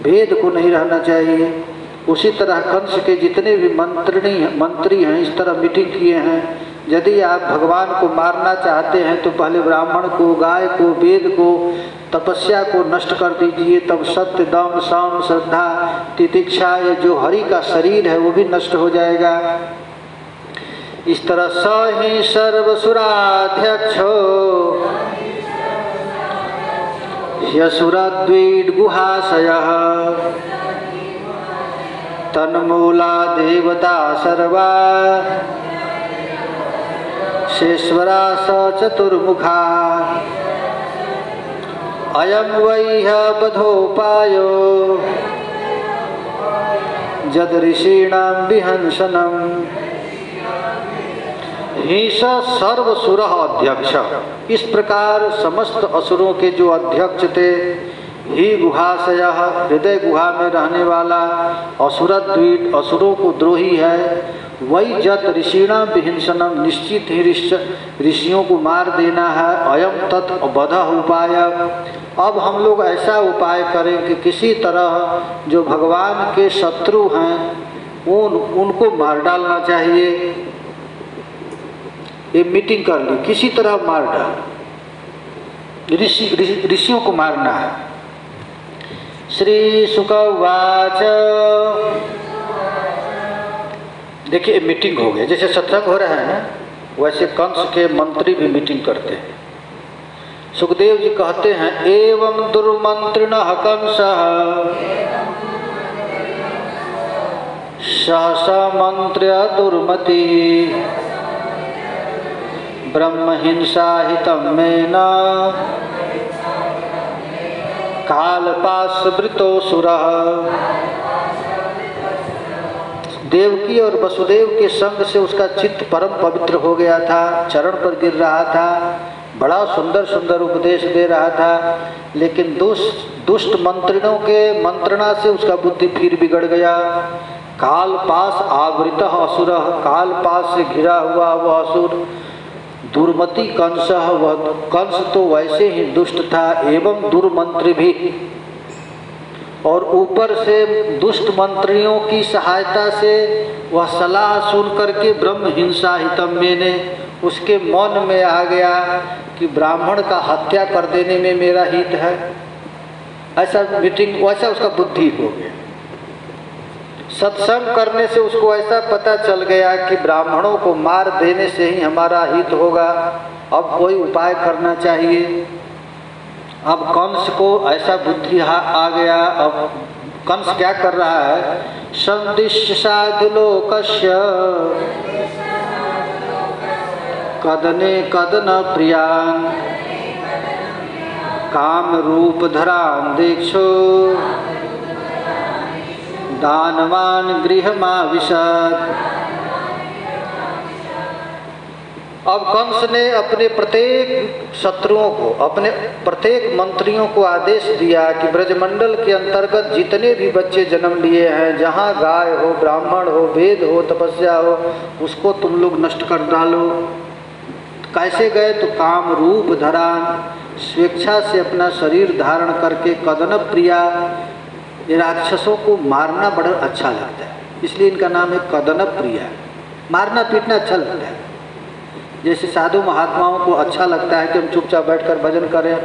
वेद को नहीं रहना चाहिए। उसी तरह कंस के जितने भी मंत्री हैं इस तरह मीटिंग किए हैं। यदि आप भगवान को मारना चाहते हैं तो पहले ब्राह्मण को, गाय को, वेद को, तपस्या को नष्ट कर दीजिए, तब सत्य दम सम श्रद्धा तितिक्षा ये जो हरि का शरीर है वो भी नष्ट हो जाएगा। इस तरह स ही सर्वसुराध्यक्षो यसुरद्वीड गुहाशयः तन्मूला देवता सर्वा शेश्वरा स चतुर्मुखा अयं वै बधोपायो जद ऋषीणां विहंसनम् हिंस सर्वसुर अध्यक्ष। इस प्रकार समस्त असुरों के जो अध्यक्ष थे, ही गुहाशय हृदय गुहा में रहने वाला, असुरद्वीट असुरों को द्रोही है, वही जत ऋषिणां विहिंसनम निश्चित ही ऋषियों को मार देना है। अयम तत् बध उपाय, अब हम लोग ऐसा उपाय करें कि किसी तरह जो भगवान के शत्रु हैं उनको मार डालना चाहिए। ये मीटिंग कर ली, किसी तरह मार डाल, ऋषियों को मारना है। श्री शुक उवाच, देखिए मीटिंग हो गई, जैसे सत्संग हो रहा है ना वैसे कंस के मंत्री भी मीटिंग करते हैं। सुखदेव जी कहते हैं एवं दुर्मंत्रिणः कंसः सहसा मंत्र्य दुर्मति ब्रह्महिंसा हितं मेन कालपाशवृतोऽसुरः। देवकी और वसुदेव के संग से उसका चित्त परम पवित्र हो गया था, चरण पर गिर रहा था, बड़ा सुंदर सुंदर उपदेश दे रहा था, लेकिन दुष्ट मंत्रियों के मंत्रणा से उसका बुद्धि फिर बिगड़ गया। कालपाश आवृत असुर, कालपाश से घिरा हुआ वह असुर, दुर्मति कंस, वह कंस तो वैसे ही दुष्ट था, एवं दुर्मंत्री भी, और ऊपर से दुष्ट मंत्रियों की सहायता से वह सलाह सुन करके ब्रह्म हिंसा हितम मैंने उसके मन में आ गया कि ब्राह्मण का हत्या कर देने में मेरा हित है। ऐसा मीटिंग, वैसा उसका बुद्धि हो गया। सत्संग करने से उसको ऐसा पता चल गया कि ब्राह्मणों को मार देने से ही हमारा हित होगा, अब कोई उपाय करना चाहिए। अब कंस को ऐसा बुद्धि आ गया। अब कंस क्या कर रहा है, संदिश्य साधुलोकस्य कदने कदन प्रियान काम रूप धरान दीक्षो दानवान गृहमाविशत्। अब कंस ने अपने प्रत्येक शत्रुओं को, अपने प्रत्येक मंत्रियों को आदेश दिया कि ब्रजमंडल के अंतर्गत जितने भी बच्चे जन्म लिए हैं, जहाँ गाय हो, ब्राह्मण हो, वेद हो, तपस्या हो, उसको तुम लोग नष्ट कर डालो। कैसे गए तो काम रूप धरान, स्वेच्छा से अपना शरीर धारण करके, कदन प्रिया, ये राक्षसों को मारना बड़ा अच्छा लगता है, इसलिए इनका नाम है कदन प्रिया। मारना पीटना अच्छा लगता है। जैसे साधु महात्माओं को अच्छा लगता है कि हम चुपचाप बैठकर भजन करें,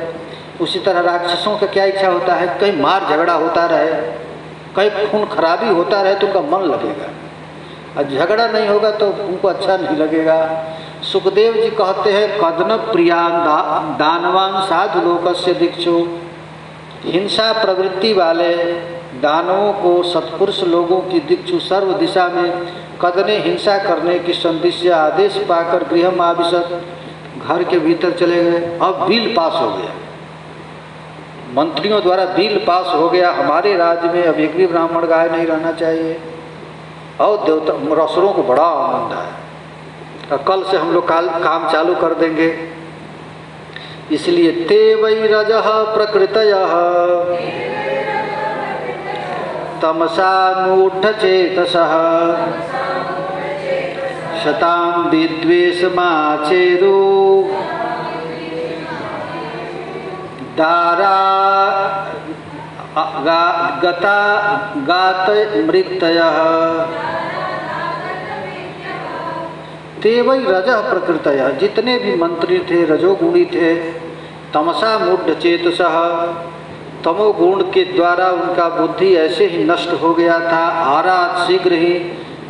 उसी तरह राक्षसों का क्या इच्छा होता है, कहीं मार झगड़ा होता रहे, कहीं खून खराबी होता रहे तो उनका मन लगेगा, और झगड़ा नहीं होगा तो उनको अच्छा नहीं लगेगा। सुखदेव जी कहते हैं कदन प्रिया दानवान साधु लोकस्य दीक्षु, हिंसा प्रवृत्ति वाले दानवों को, सत्पुरुष लोगों की दीक्षु, सर्व दिशा में कदने हिंसा करने की संधि से आदेश पाकर गृह आविशत, घर के भीतर चले गए। अब बिल पास हो गया, मंत्रियों द्वारा बिल पास हो गया, हमारे राज्य में अब एक भी ब्राह्मण गाय नहीं रहना चाहिए। और देवता रसुरों को बड़ा आनंद है, कल से हम लोग काम चालू कर देंगे। इसलिए ते वै रजः प्रकृतयः तमसा मूढ़चेतसः शतां विद्वेषमाचेरु दारा गता गात मृतयः ते वै रजः प्रकृतयः, जितने भी मंत्री थे रजोगुणी थे। तमसा मूढ़ चेतसः, तमोगुण के द्वारा उनका बुद्धि ऐसे ही नष्ट हो गया था। आरात शीघ्र ही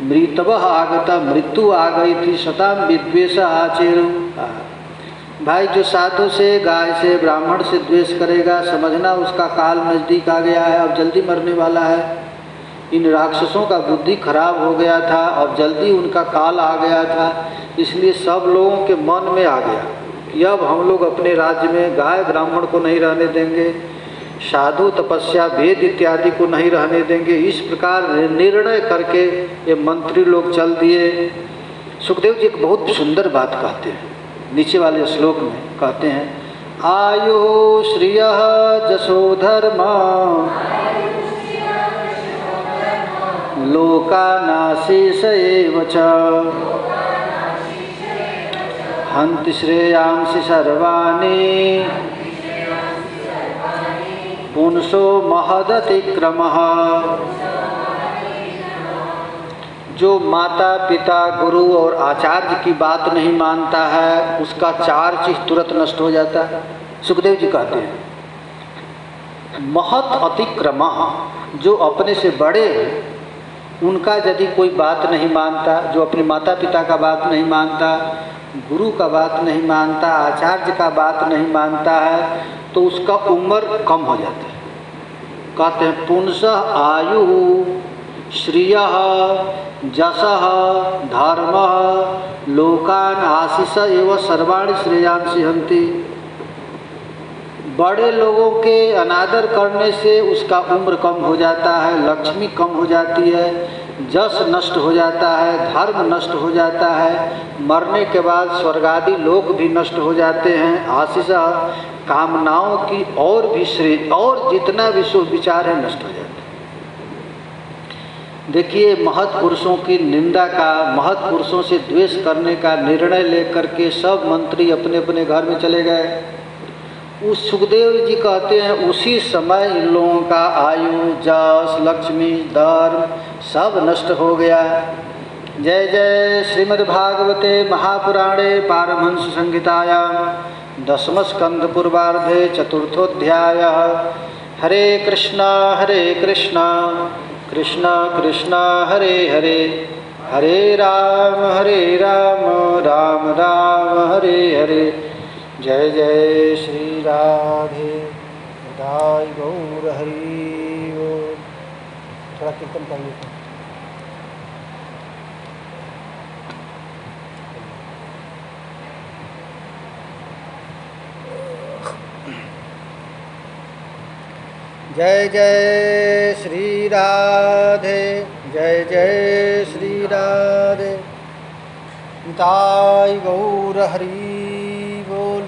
मृतवः आगता, मृत्यु आ गई थी। शताम विद्वेष आचेरु, भाई जो साधु से गाय से ब्राह्मण से द्वेष करेगा समझना उसका काल नज़दीक आ गया है, अब जल्दी मरने वाला है। इन राक्षसों का बुद्धि खराब हो गया था, अब जल्दी उनका काल आ गया था। इसलिए सब लोगों के मन में आ गया कि अब हम लोग अपने राज्य में गाय ब्राह्मण को नहीं रहने देंगे, साधु तपस्या वेद इत्यादि को नहीं रहने देंगे। इस प्रकार निर्णय करके ये मंत्री लोग चल दिए। सुखदेव जी एक बहुत सुंदर बात कहते हैं, नीचे वाले श्लोक में कहते हैं, आयु श्रियः जशो धर्म लोकानाशीष एव च हन्ति श्रेयांसि सर्वाणि पुंसो महदतिक्रमः। जो माता पिता गुरु और आचार्य की बात नहीं मानता है उसका चार चीज तुरंत नष्ट हो जाता है। सुखदेव जी कहते हैं महत अतिक्रमः, जो अपने से बड़े हैं उनका यदि कोई बात नहीं मानता, जो अपने माता पिता का बात नहीं मानता, गुरु का बात नहीं मानता, आचार्य का बात नहीं मानता है, तो उसका उम्र कम हो जाता है। कहते हैं पुंसः आयु श्रियः जसः धर्मः लोकान आशीष एवं सर्वाणि श्रेयांसि हन्ति। बड़े लोगों के अनादर करने से उसका उम्र कम हो जाता है, लक्ष्मी कम हो जाती है, जस नष्ट हो जाता है, धर्म नष्ट हो जाता है, मरने के बाद स्वर्गादि लोक भी नष्ट हो जाते हैं। आशीष कामनाओं की और भी श्रेय और जितना भी शुभ विचार है नष्ट हो जाता है। देखिए महत पुरुषों की निंदा का, महत पुरुषों से द्वेष करने का निर्णय लेकर के सब मंत्री अपने अपने घर में चले गए। उस सुखदेव जी कहते हैं उसी समय इन लोगों का आयु जस लक्ष्मी धर्म सब नष्ट हो गया। जय जय श्रीमद्भागवते महापुराणे पारमहंस संहितायां दशमस्कंध पूर्वार्धे चतुर्थोऽध्यायः। हरे कृष्णा कृष्ण कृष्ण हरे हरे, हरे राम राम राम हरे हरे। जय जय श्री राधे दाई गौर हरि बोल। थोड़ा कीर्तन कर लेते हैं। जय जय श्री राधे, जय जय श्री राधे दाई गौर हरि बोल।